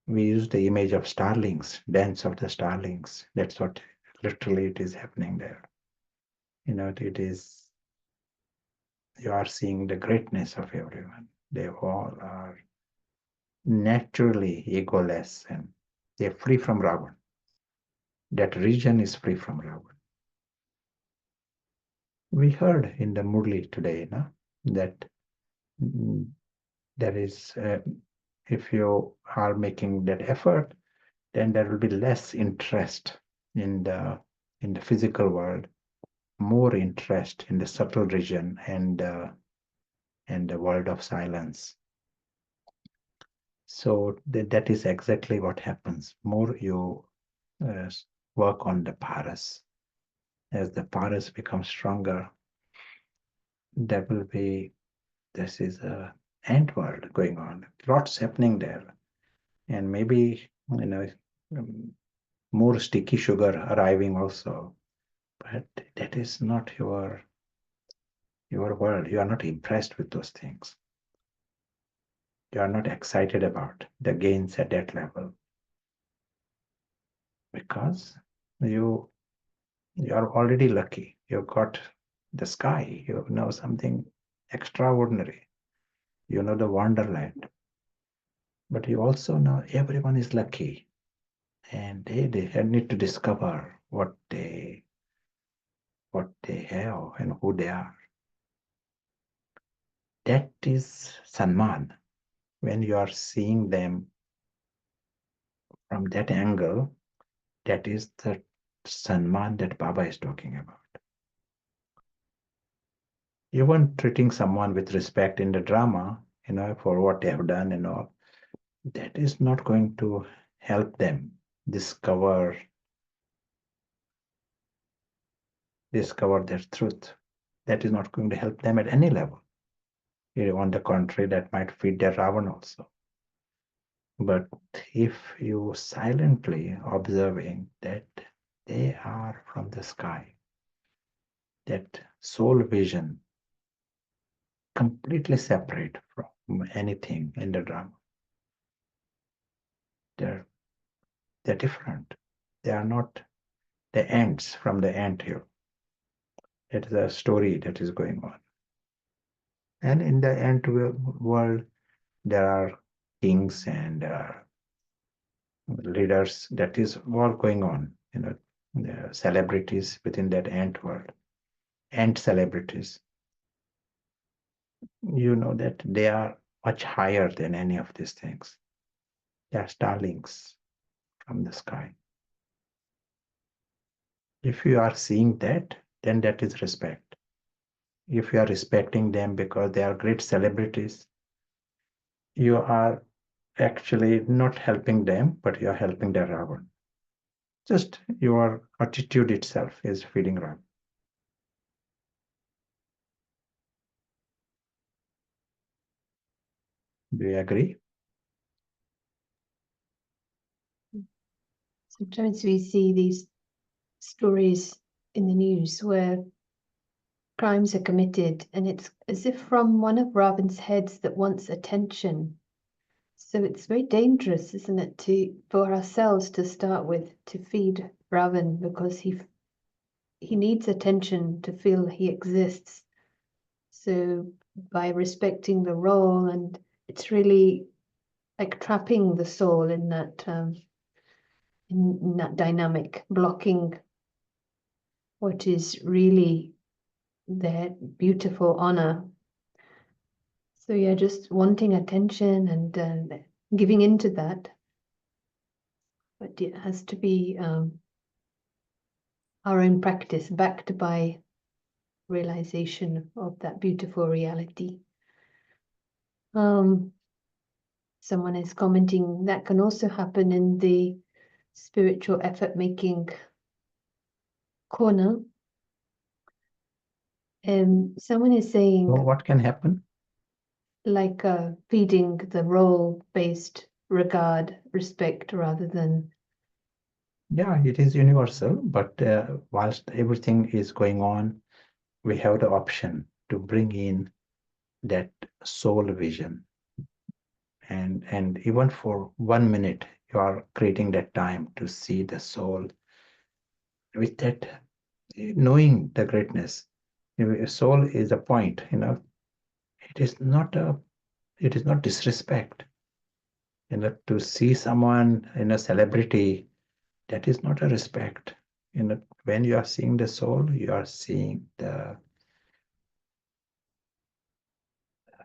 We use the image of starlings, dance of the starlings. That's what literally it is happening there. It is, you are seeing the greatness of everyone. They all are naturally egoless and they're free from Ravan. That region is free from Ravan. We heard in the Murli today, that there is, if you are making that effort, then there will be less interest in the physical world, more interest in the subtle region and the world of silence. So that is exactly what happens. More you work on the paras. As the paras become stronger, there will be, this is a ant world going on. Lots happening there. And maybe, more sticky sugar arriving also. But that is not your world. You are not impressed with those things. You are not excited about the gains at that level. Because you are already lucky. You've got the sky. You know something extraordinary. You know the wonderland. But you also know everyone is lucky. And they need to discover what they have and who they are. That is Sanman. When you are seeing them from that angle, that is the Sanman that Baba is talking about. Even treating someone with respect in the drama, for what they have done and all, that is not going to help them discover their truth. That is not going to help them at any level. On the contrary, that might feed their Ravan also. But if you silently observing that they are from the sky, that soul vision, completely separate from anything in the drama. They're different. They are not the ants from the ant hill. It is a story that is going on. And in the ant world, there are kings and leaders. That is all going on. The celebrities within that ant world, ant celebrities. You know that they are much higher than any of these things. They are starlings from the sky. If you are seeing that, then that is respect. if you are respecting them because they are great celebrities, you are actually not helping them, but you are helping the Ravan. Just your attitude itself is feeding Ravan. Do you agree? Sometimes we see these stories in the news where crimes are committed, and it's as if from one of Ravan's heads that wants attention. So it's very dangerous, isn't it, for ourselves to start with, to feed Ravan, because he needs attention to feel he exists. So by respecting the role, and it's really like trapping the soul in that dynamic, blocking what is really their beautiful honor. So yeah, just wanting attention and giving into that, but it has to be our own practice, backed by realization of that beautiful reality. Someone is commenting that can also happen in the spiritual effort making corner. Someone is saying, So what can happen? like feeding the role-based regard, respect, rather than. Yeah, it is universal, but whilst everything is going on, we have the option to bring in that soul vision. And even for 1 minute, you are creating that time to see the soul with that, knowing the greatness. Soul is a point, it is not disrespect. To see someone in a celebrity, that is not a respect. When you are seeing the soul, you are seeing the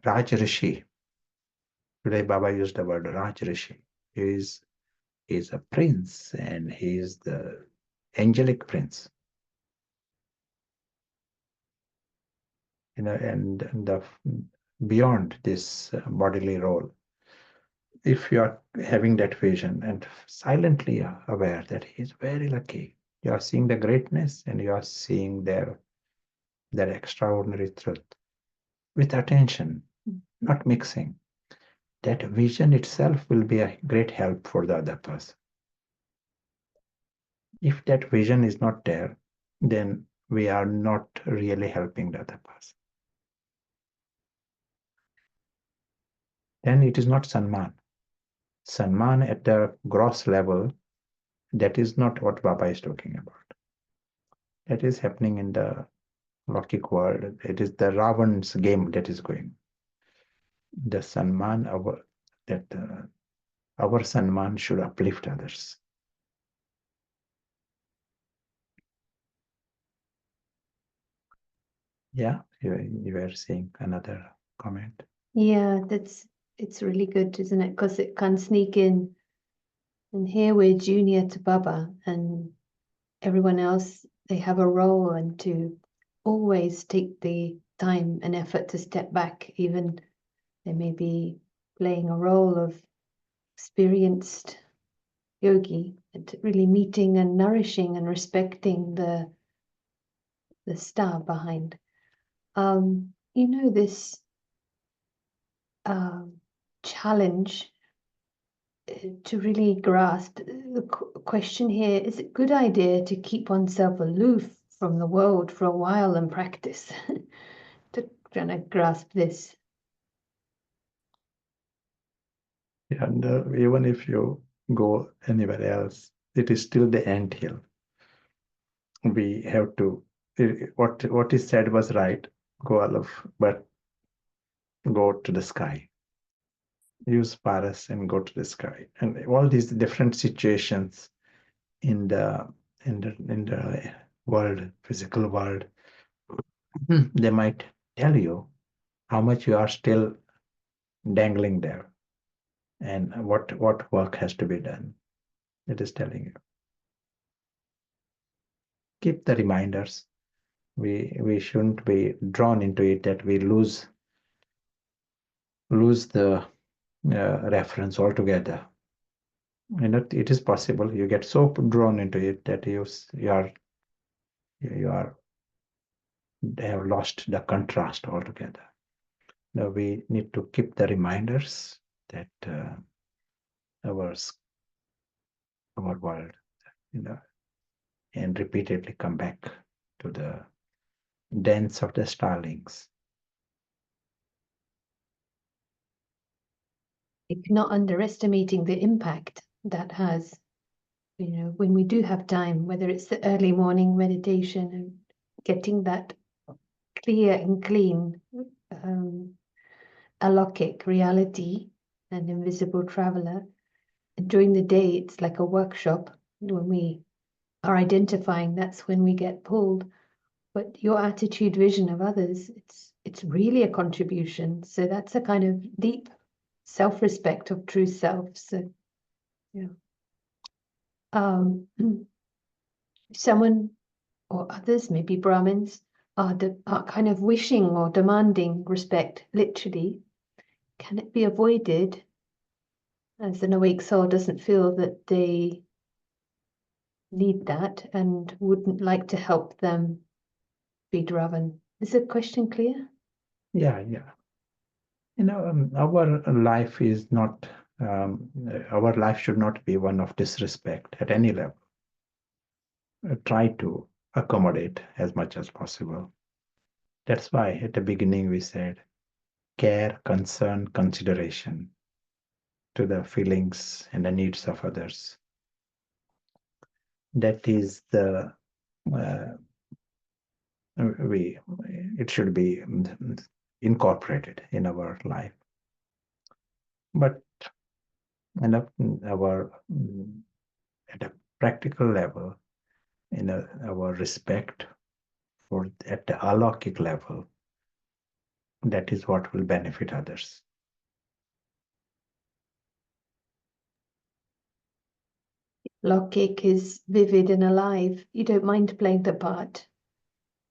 Raj Rishi. Today, Baba used the word Raj Rishi. He is a prince, and he is the angelic prince. And the beyond this bodily role. If you are having that vision and silently aware that he is very lucky, you are seeing the greatness and you are seeing their extraordinary truth with attention, not mixing. That vision itself will be a great help for the other person. If that vision is not there, then we are not really helping the other person. Then it is not Sanman. Sanman at the gross level, that is not what Baba is talking about. That is happening in the Lockic world. It is the Ravan's game that is going. The Sanman, our Sanman should uplift others. Yeah, you were saying another comment. Yeah, it's really good, isn't it? Because it can sneak in. And here we're junior to Baba, and everyone else, they have a role, and to always take the time and effort to step back, even they may be playing a role of experienced yogi, and really meeting and nourishing and respecting the star behind. This challenge to really grasp the question here, is it a good idea to keep oneself aloof from the world for a while and practice? To trying to grasp this. And even if you go anywhere else, it is still the ant hill. We have to, what is said was right, go aloof, but go to the sky. Use Paras and go to the sky. And all these different situations in the world, physical world, they might tell you how much you are still dangling there and what work has to be done. It is telling you. Keep the reminders. We shouldn't be drawn into it that we lose the reference altogether. It is possible you get so drawn into it that you have lost the contrast altogether. Now we need to keep the reminders that our world, and repeatedly come back to the dance of the starlings. It's not underestimating the impact that has, when we do have time, whether it's the early morning meditation and getting that clear and clean alokik reality and invisible traveler. And during the day, it's like a workshop. When we are identifying, that's when we get pulled. But your attitude vision of others, it's really a contribution. So that's a kind of deep self-respect of true self. So yeah. Someone or others, maybe Brahmins, are kind of wishing or demanding respect, literally. Can it be avoided as an awake soul doesn't feel that they need that and wouldn't like to help them be driven? Is the question clear? Yeah. Our life is not, our life should not be one of disrespect at any level. Try to accommodate as much as possible. That's why at the beginning we said care, concern, consideration to the feelings and the needs of others. That is the it should be incorporated in our life. But our at a practical level, our respect for at the alokik level, that is what will benefit others. Lokik is vivid and alive. You don't mind playing the part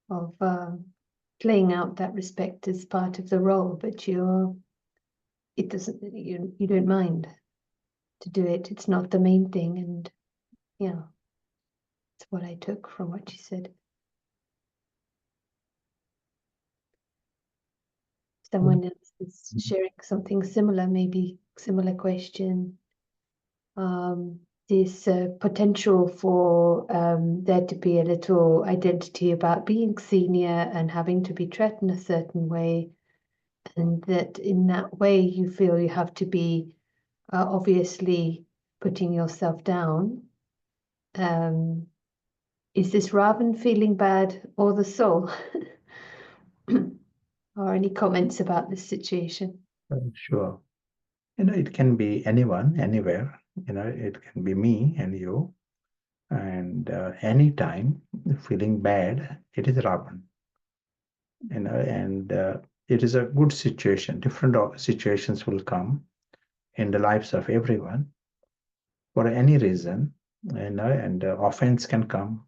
of playing out that respect as part of the role, but you don't mind to do it. It's not the main thing, and yeah, it's what I took from what you said. Someone else is sharing something similar, maybe similar question. This potential for there to be a little identity about being senior and having to be treated in a certain way, and that in that way you feel you have to be obviously putting yourself down. Is this Ravan feeling bad or the soul? Or any comments about this situation? Sure. It can be anyone, anywhere. It can be me and you. And anytime feeling bad, it is Ravan. And it is a good situation. Different situations will come in the lives of everyone for any reason, and offense can come.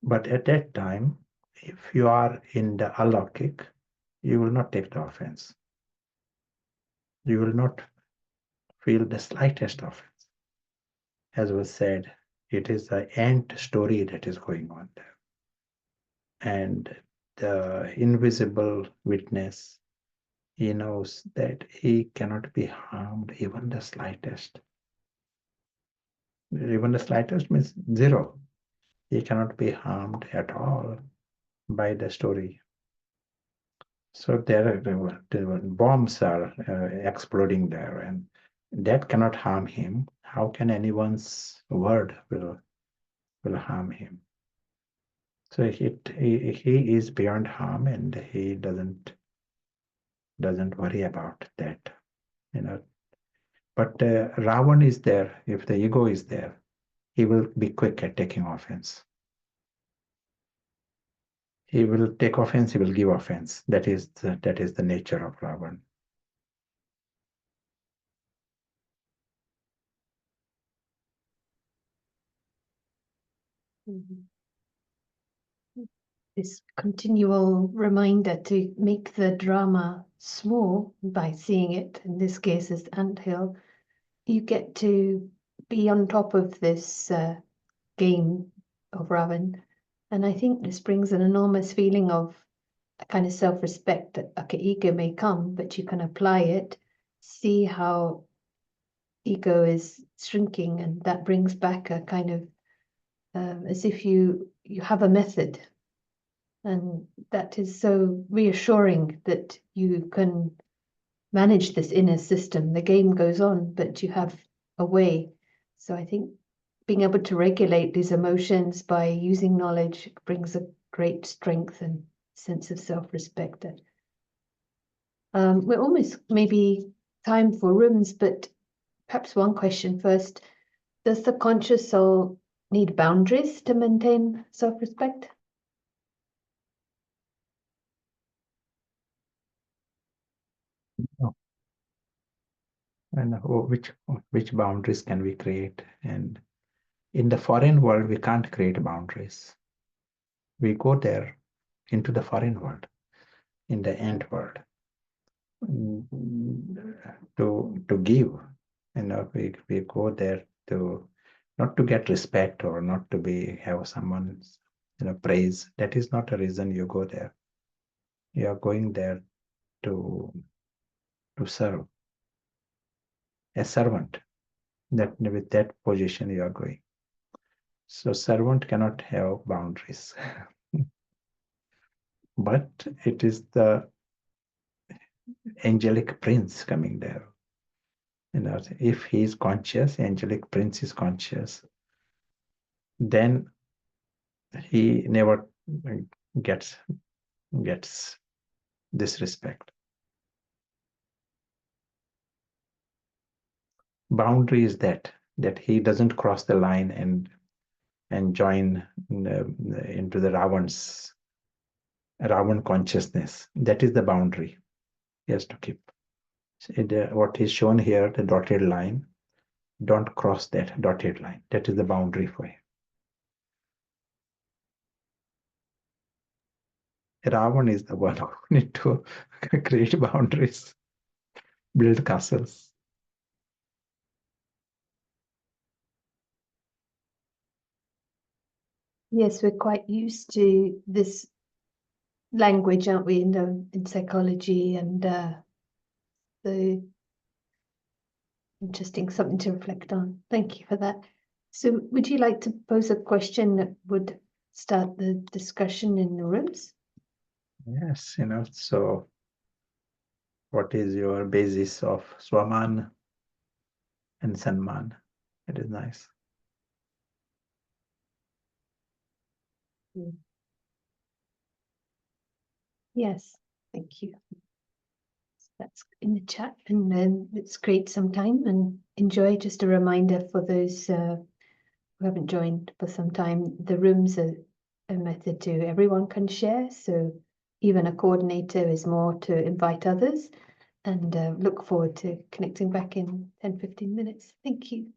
But at that time, if you are in the alokik, you will not take the offense. You will not feel the slightest offense. As was said, it is the end story that is going on there. And the invisible witness, he knows that he cannot be harmed even the slightest. Even the slightest means zero. He cannot be harmed at all by the story. So there bombs are exploding there, and that cannot harm him. How can anyone's word will harm him? So he is beyond harm, and he doesn't worry about that. But Ravan is there. If the ego is there, he will be quick at taking offense. He will take offense. He will give offense. That is the nature of Ravan. Mhm. this continual reminder to make the drama small by seeing it, in this case, as anthill, you get to be on top of this game of Ravan. And I think this brings an enormous feeling of a kind of self-respect that, okay, ego may come, but you can apply it, see how ego is shrinking, and that brings back a kind of as if you have a method, and that is so reassuring that you can manage this inner system. The game goes on, but you have a way. So I think being able to regulate these emotions by using knowledge brings a great strength and sense of self-respect. That we're almost maybe time for rooms, but perhaps one question first. Does the conscious soul need boundaries to maintain self-respect? No. And which boundaries can we create? And in the foreign world, we can't create boundaries. We go there into the foreign world, in the end world, to give. We go there to not to get respect or not to have someone's praise. That is not a reason you go there. You are going there to serve, a servant. That with that position you are going. So servant cannot have boundaries. But it is the angelic prince coming there. If he is conscious, angelic prince is conscious, then he never gets disrespect. Boundary is that he doesn't cross the line and join into the Ravan consciousness. That is the boundary he has to keep. What is shown here, the dotted line, don't cross that dotted line. That is the boundary for him. Ravan is the one who need to create boundaries, build castles. Yes, we're quite used to this language, aren't we, in psychology, and the interesting, something to reflect on. Thank you for that. So would you like to pose a question that would start the discussion in the rooms? Yes, so what is your basis of Swaman and Sanman? It is nice. Yes, thank you. That's in the chat, and let's create some time and enjoy. Just a reminder for those who haven't joined for some time, the rooms are a method to everyone can share. So even a coordinator is more to invite others, and look forward to connecting back in 10-15 minutes. Thank you.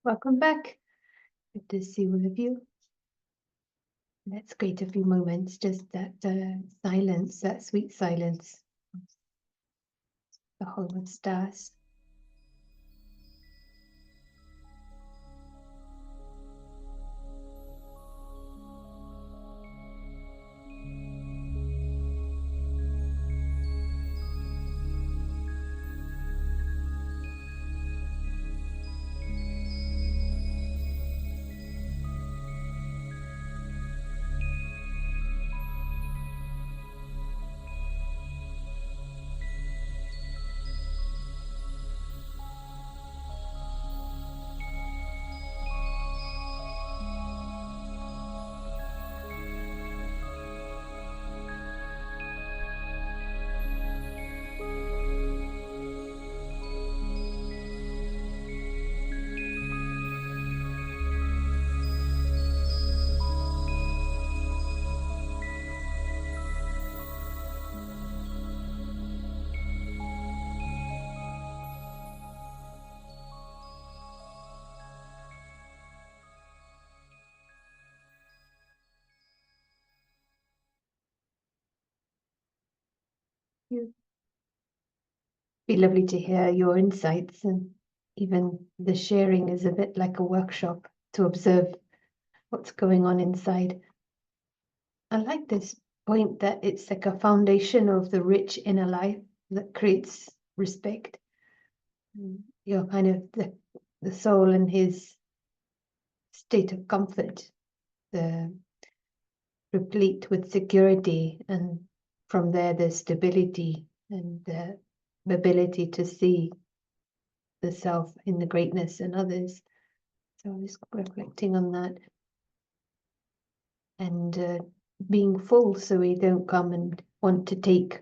Welcome back. Good to see all of you. Let's create a few moments, just that silence, that sweet silence, the whole of stars. you. Be lovely to hear your insights, and even the sharing is a bit like a workshop to observe what's going on inside. I like this point that it's like a foundation of the rich inner life that creates respect. You're kind of the soul in his state of comfort, the replete with security, and from there there's stability and the ability to see the self in the greatness in others. So I was reflecting on that, and being full, so we don't come and want to take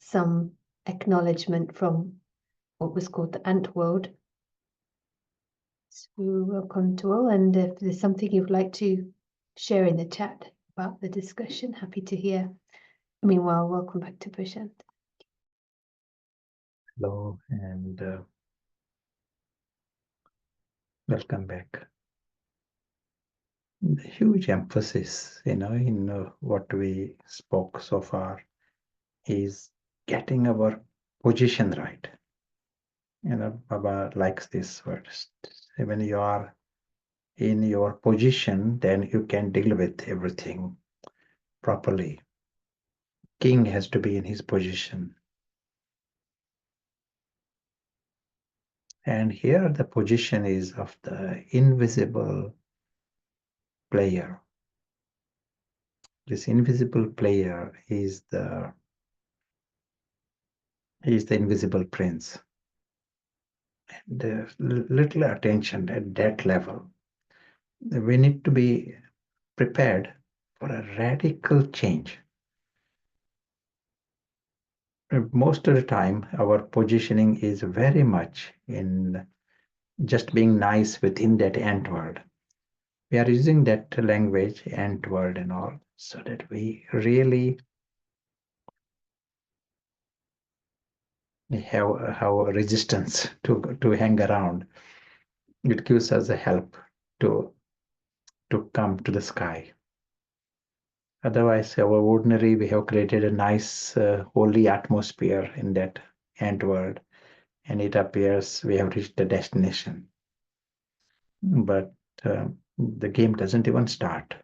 some acknowledgement from what was called the ant world. So welcome to all, and if there's something you'd like to share in the chat about the discussion, happy to hear. Meanwhile, welcome back to Prashant. Hello, and welcome back. The huge emphasis, in what we spoke so far is getting our position right. Baba likes this word. When you are in your position, then you can deal with everything properly. King has to be in his position. And here the position is of the invisible player. This invisible player is the invisible prince. And little attention at that level. We need to be prepared for a radical change. Most of the time, our positioning is very much in just being nice within that ant world. We are using that language, ant world and all, so that we really have a resistance to hang around. It gives us a help to come to the sky. Otherwise, our ordinary, we have created a nice, holy atmosphere in that ant world, and it appears we have reached the destination. But the game doesn't even start,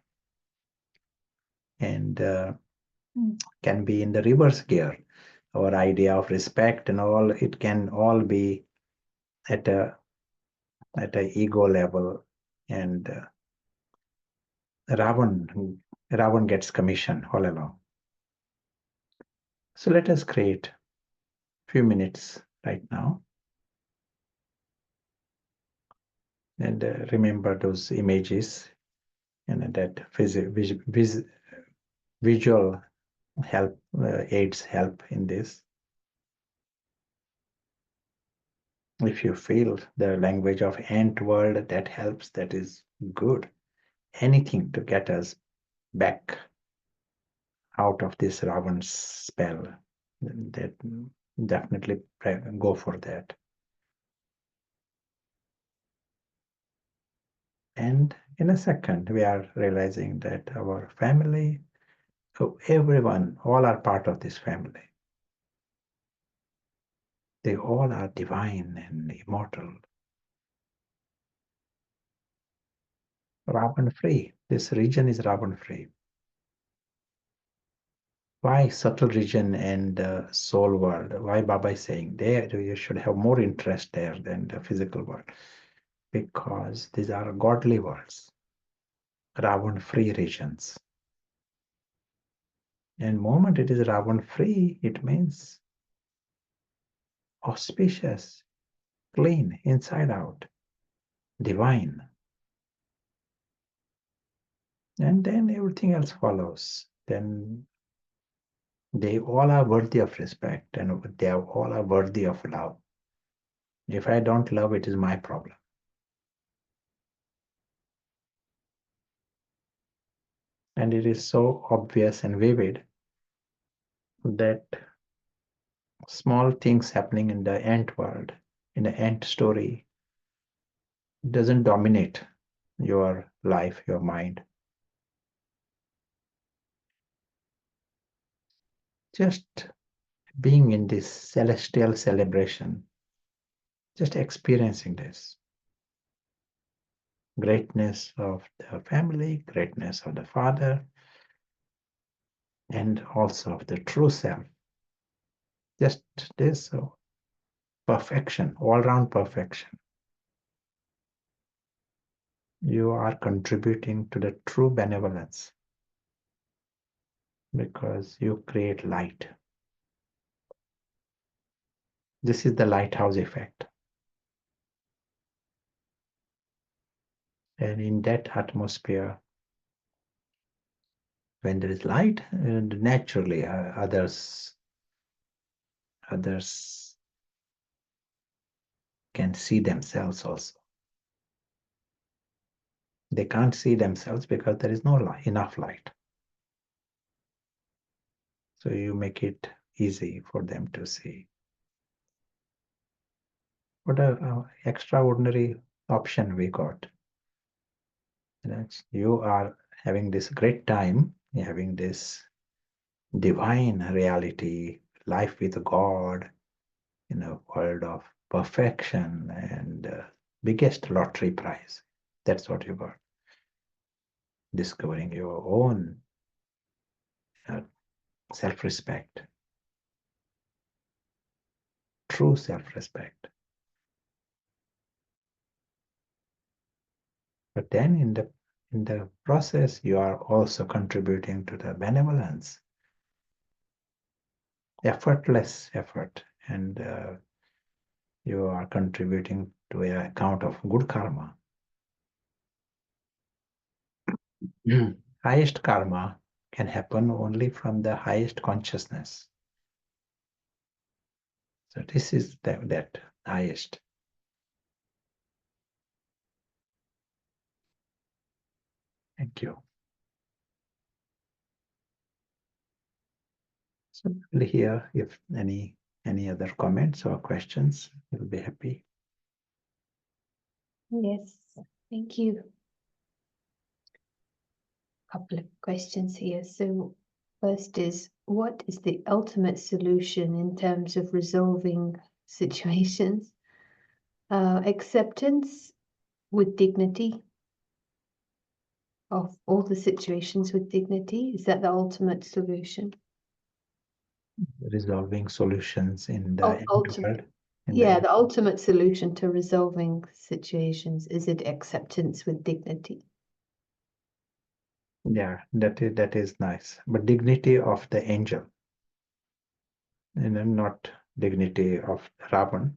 and can be in the reverse gear. Our idea of respect and all, it can all be at a ego level, and Ravan gets commission all along. So let us create a few minutes right now, and remember those images, and that visual help aids help in this. If you feel the language of ant world, that helps, that is good. Anything to get us back out of this Ravan's spell, that definitely go for that. And in a second, we are realizing that our family, so everyone, all are part of this family. They all are divine and immortal. Ravan free. This region is Ravan free. Why subtle region and soul world? Why Baba is saying there you should have more interest there than the physical world? Because these are godly worlds, Ravan free regions. And moment it is Ravan free, it means auspicious, clean, inside out, divine. And then everything else follows. Then they all are worthy of respect, and they all are worthy of love. If I don't love, it is my problem. And it is so obvious and vivid that small things happening in the ant world, in the ant story, doesn't dominate your life, your mind. Just being in this celestial celebration, just experiencing this greatness of the family, greatness of the Father, and also of the true self. Just this perfection, all round perfection. You are contributing to the true benevolence because you create light. This is the lighthouse effect. And in that atmosphere, when there is light, and naturally others can see themselves also. They can't see themselves because there is no light, enough light. So you make it easy for them to see. What a extraordinary option we got. You are having this great time, having this divine reality, life with God, in a world of perfection and biggest lottery prize. That's what you got. Discovering your own self-respect, true self-respect. But then in the process, you are also contributing to the benevolence, effortless effort, and you are contributing to an account of good karma. Highest karma can happen only from the highest consciousness. So this is that highest. Thank you. So we'll hear if any other comments or questions. We'll be happy. Yes, thank you. Couple of questions here. So first is, what is the ultimate solution in terms of resolving situations? Acceptance with dignity of all the situations with dignity. Is that the ultimate solution? Resolving solutions in the end Ultimate. world. Yeah, the ultimate solution to resolving situations, is it acceptance with dignity? Yeah, that is nice. But dignity of the angel, not dignity of Ravan.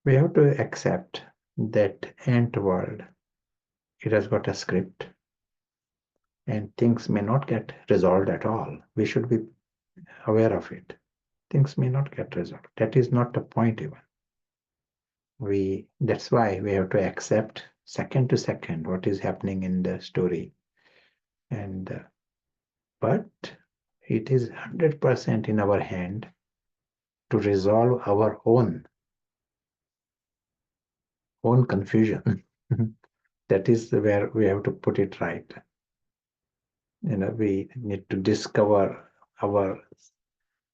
We have to accept that ant world, it has got a script, and things may not get resolved at all. We should be aware of it. Things may not get resolved. That is not the point even. That's why we have to accept second to second what is happening in the story. And but it is 100% in our hand to resolve our own confusion. That is where we have to put it right. We need to discover our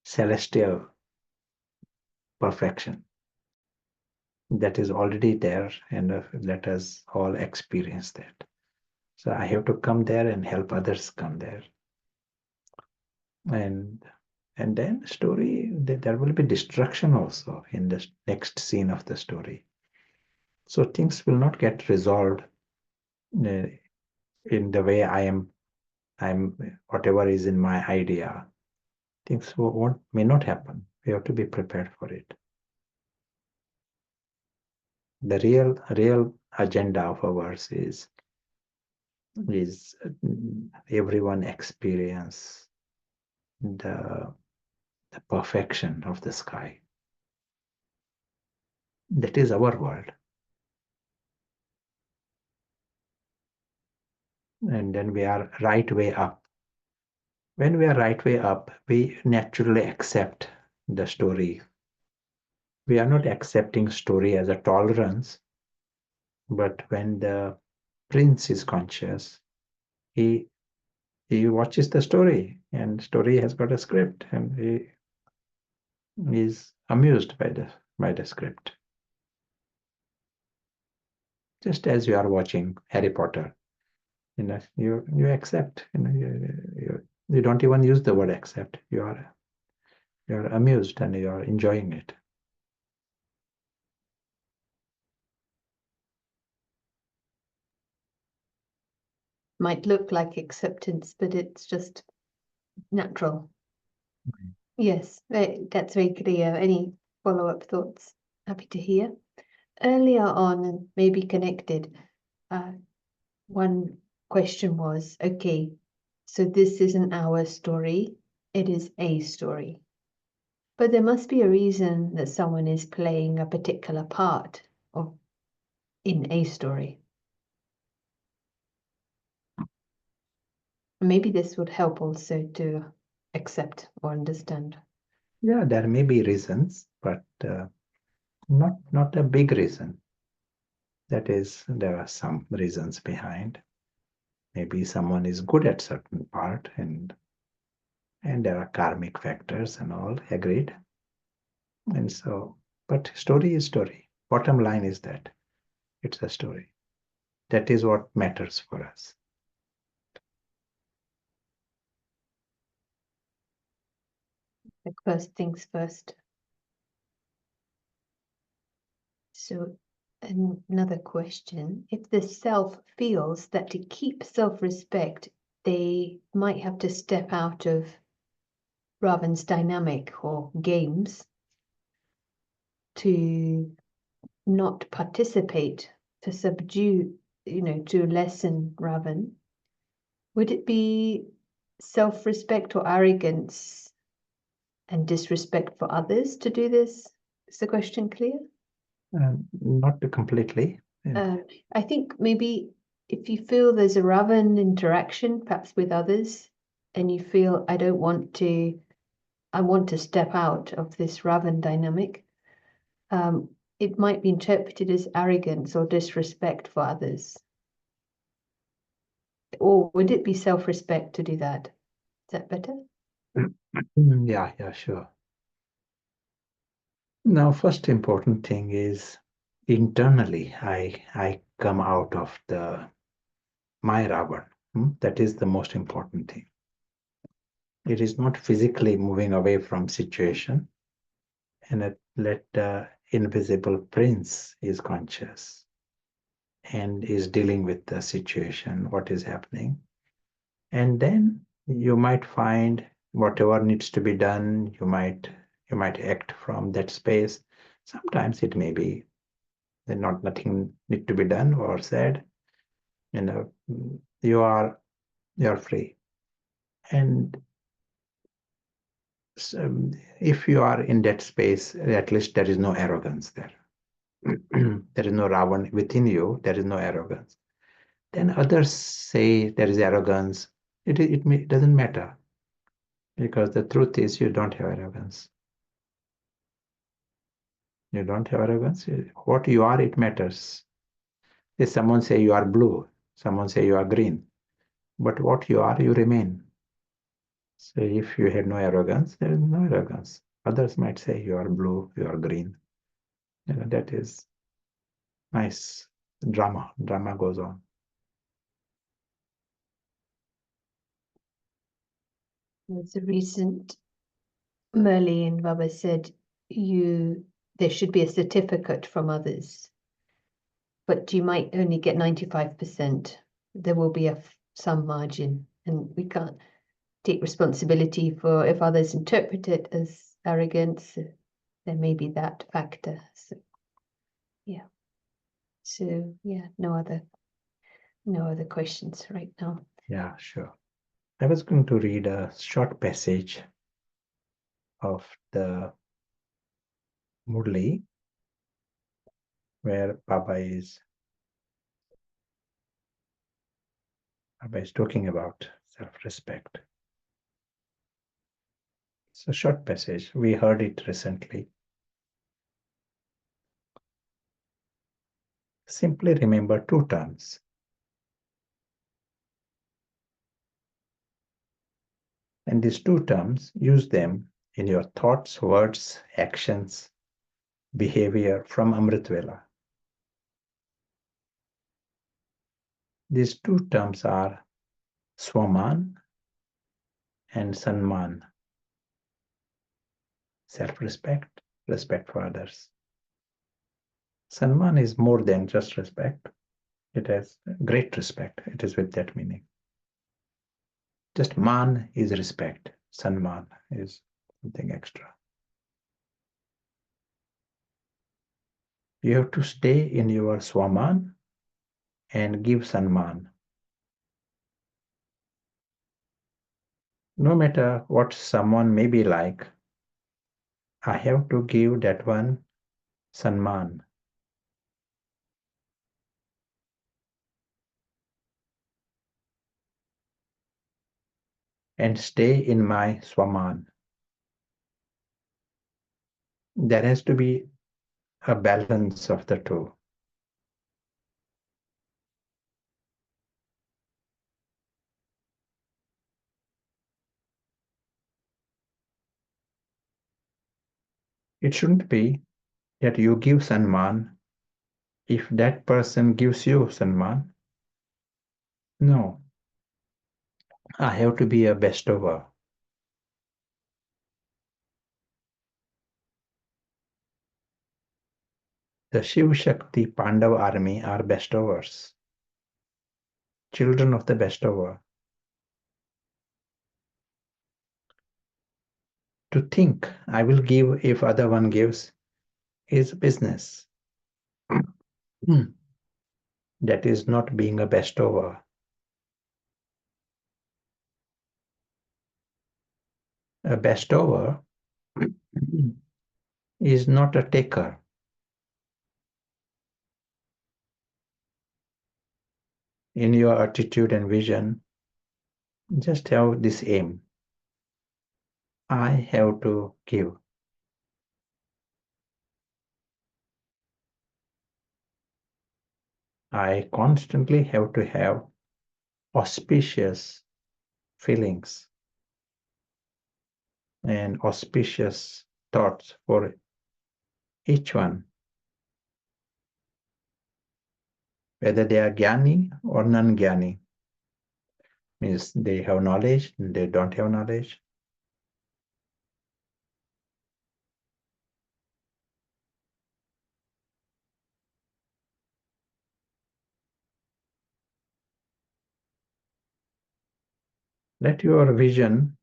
celestial perfection that is already there, and let us all experience that. So I have to come there and help others come there. And then story, there will be destruction also in the next scene of the story. So things will not get resolved in the way I'm whatever is in my idea. Things may not happen. We have to be prepared for it. The real agenda of ours is everyone experience the perfection of the sky. That is our world. And then we are right way up. When we are right way up, we naturally accept the story. We are not accepting story as a tolerance, but when the prince is conscious, he watches the story and story has got a script, and he is amused by the script. Just as you are watching Harry Potter, you accept. You don't even use the word accept. You're amused and you're enjoying it. Might look like acceptance, but it's just natural. Yes, that's very clear. Any follow-up thoughts? Happy to hear. Earlier on, and maybe connected, one question was, okay, so this isn't our story, it is a story. But there must be a reason that someone is playing a particular part in a story. Maybe this would help also to accept or understand. Yeah, there may be reasons, but not a big reason. That is, there are some reasons behind. Maybe someone is good at certain part, and there are karmic factors and all, agreed. And so, but story is story. Bottom line is that it's a story. That is what matters for us. Like first things first. So another question, if the self feels that to keep self-respect, they might have to step out of Ravan's dynamic or games to not participate, to subdue, to lessen Ravan, would it be self-respect or arrogance and disrespect for others to do this? Is the question clear? Not completely. I think maybe if you feel there's a Ravan interaction, perhaps with others, and you feel I want to step out of this Ravan dynamic, it might be interpreted as arrogance or disrespect for others. Or would it be self-respect to do that? Is that better? Yeah, sure. Now, first important thing is internally, I come out of my Ravan. That is the most important thing. It is not physically moving away from situation, and let the invisible prince is conscious and is dealing with the situation, what is happening. And then you might find whatever needs to be done, you might act from that space. Sometimes it may be that nothing need to be done or said. You're free. And so if you are in that space, at least there is no arrogance there. There is no Ravan within you, there is no arrogance. Then others say there is arrogance. It doesn't matter, because the truth is you don't have arrogance. You don't have arrogance. What you are, it matters. If someone say you are blue, someone say you are green, but what you are, you remain. So if you have no arrogance, there is no arrogance. Others might say you are blue, you are green. That is nice drama. Drama goes on. There's a recent Merle and Baba said there should be a certificate from others, but you might only get 95%. There will be some margin, and we can't take responsibility for if others interpret it as arrogance. There may be that factor. So yeah. So yeah, no other questions right now. Yeah, sure. I was going to read a short passage of the Murli where Baba is talking about self-respect. It's a short passage. We heard it recently. Simply remember two terms: . 。 . 。 . . . . . . . . . . . . . . . . . . . . . . . . . . . . . . . . . . . . . . . . . . . . . . . . . . . . And these two terms, use them in your thoughts, words, actions, behavior from Amrit Vela. These two terms are Swaman and Sanman. Self-respect, respect for others. Sanman is more than just respect. It has great respect. It is with that meaning. Just man is respect. Sanman is something extra. You have to stay in your Swaman and give Sanman. No matter what someone may be like, I have to give that one Sanman. And stay in my Swaman. There has to be a balance of the two. It shouldn't be that you give Sanman if that person gives you Sanman. No, I have to be a bestower. The Shiv Shakti Pandav army are bestowers, children of the bestower. To think I will give if other one gives is business. That is not being a bestower. A bestower is not a taker. In your attitude and vision, just have this aim. I have to give. I constantly have to have auspicious feelings and auspicious thoughts for each one, whether they are Jnani or non-Jnani. Means they have knowledge, they don't have knowledge. Let your vision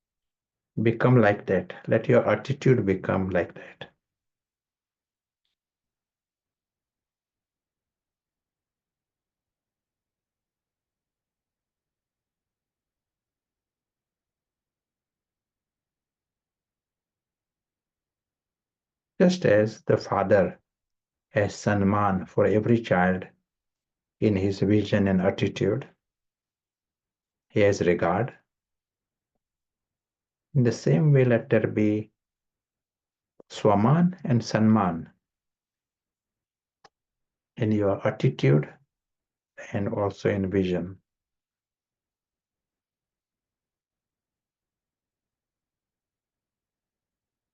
become like that. Let your attitude become like that. Just as the father has Sanman for every child in his vision and attitude, he has regard. In the same way, let there be Swaman and Sanman in your attitude and also in vision.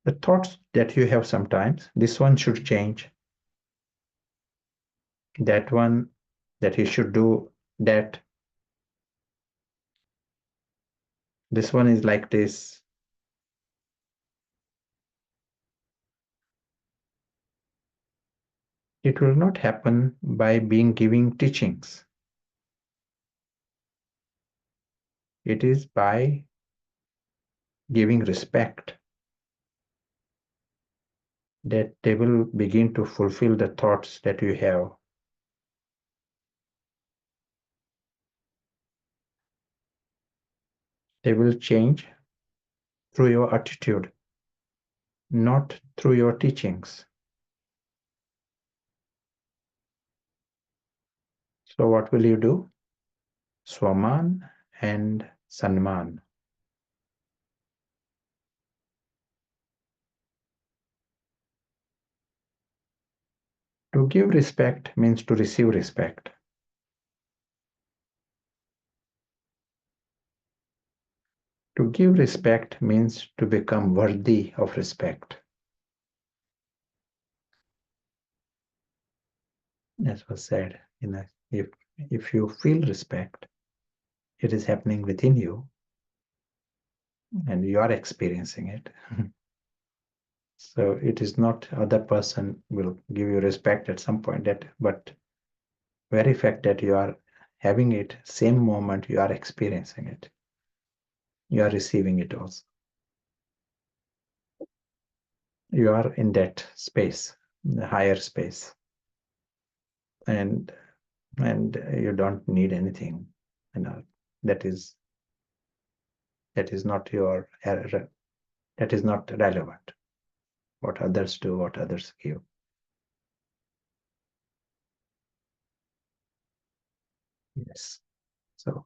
The thoughts that you have sometimes, this one should change. That one, that he should do that. This one is like this. It will not happen by being giving teachings. It is by giving respect that they will begin to fulfill the thoughts that you have. They will change through your attitude, not through your teachings. So what will you do? Swaman and Sanman. To give respect means to receive respect. To give respect means to become worthy of respect. As was said, if you feel respect, it is happening within you and you are experiencing it. So it is not other person will give you respect at some point, but very fact that you are having it, same moment you are experiencing it, you are receiving it also. You are in that space, the higher space, and you don't need anything, that is not your that is not relevant. What others do, what others give. Yes. So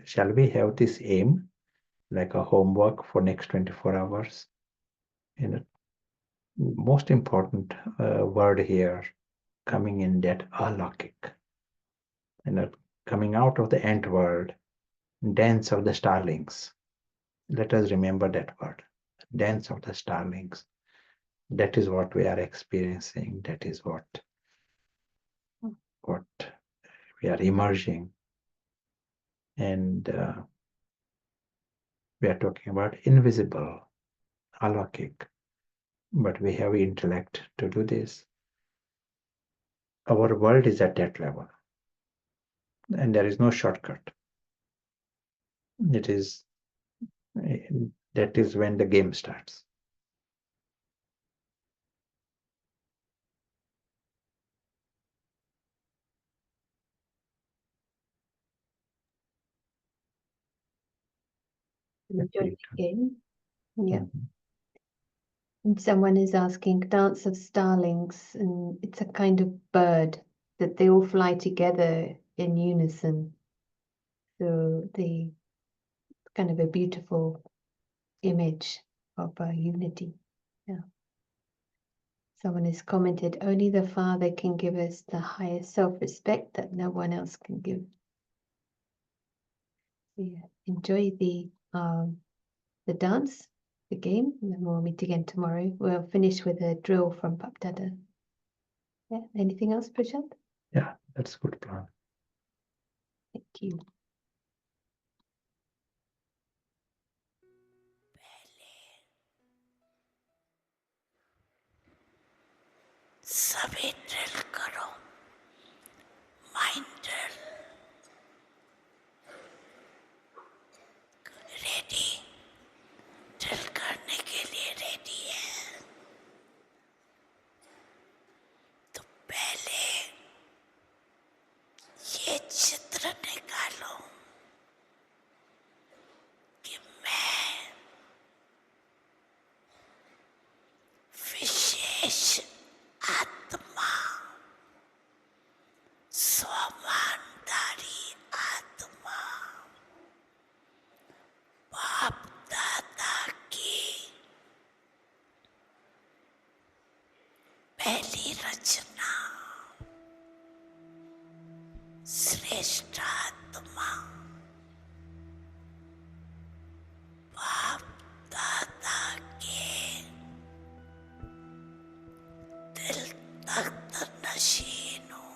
shall we have this aim like a homework for next 24 hours? Most important word here coming in that alaukik, coming out of the ant world, dance of the starlings. Let us remember that word, dance of the starlings. That is what we are experiencing. That is what we are emerging. And we are talking about invisible, alaukik, but we have intellect to do this. Our world is at that level, and there is no shortcut. It is that is when the game starts. Enjoy the game. Yeah. Mhm. And someone is asking, Dance of Starlings, and it's a kind of bird that they all fly together in unison. So they kind of a beautiful image of unity. Yeah. Someone has commented, only the Father can give us the highest self-respect that no one else can give. Yeah. Enjoy the dance, the game, and then we'll meet again tomorrow. We'll finish with a drill from Papdada. Yeah. Anything else, Prashant? Yeah, that's a good plan. Thank you. सभी drill करो mind drill ready drill करने के लिए ready है तो पहले ये चित्र निकालो कि मैं विशेष आत्मा स्वमानधारी आत्मा बाप दादा की पहली रचना श्रेष्ठ आत्मा बाप दादा के दिल तख्त नशीन हूँ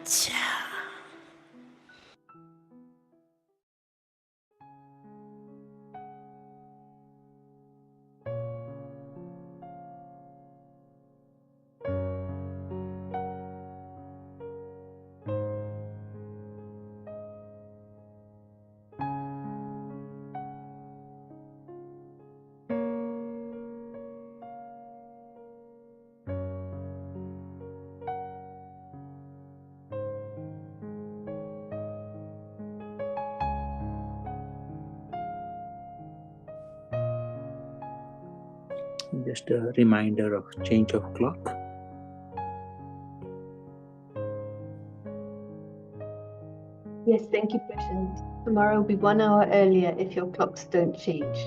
अच्छा Just a reminder of change of clock. Yes, thank you, Prashant. Tomorrow will be 1 hour earlier if your clocks don't change.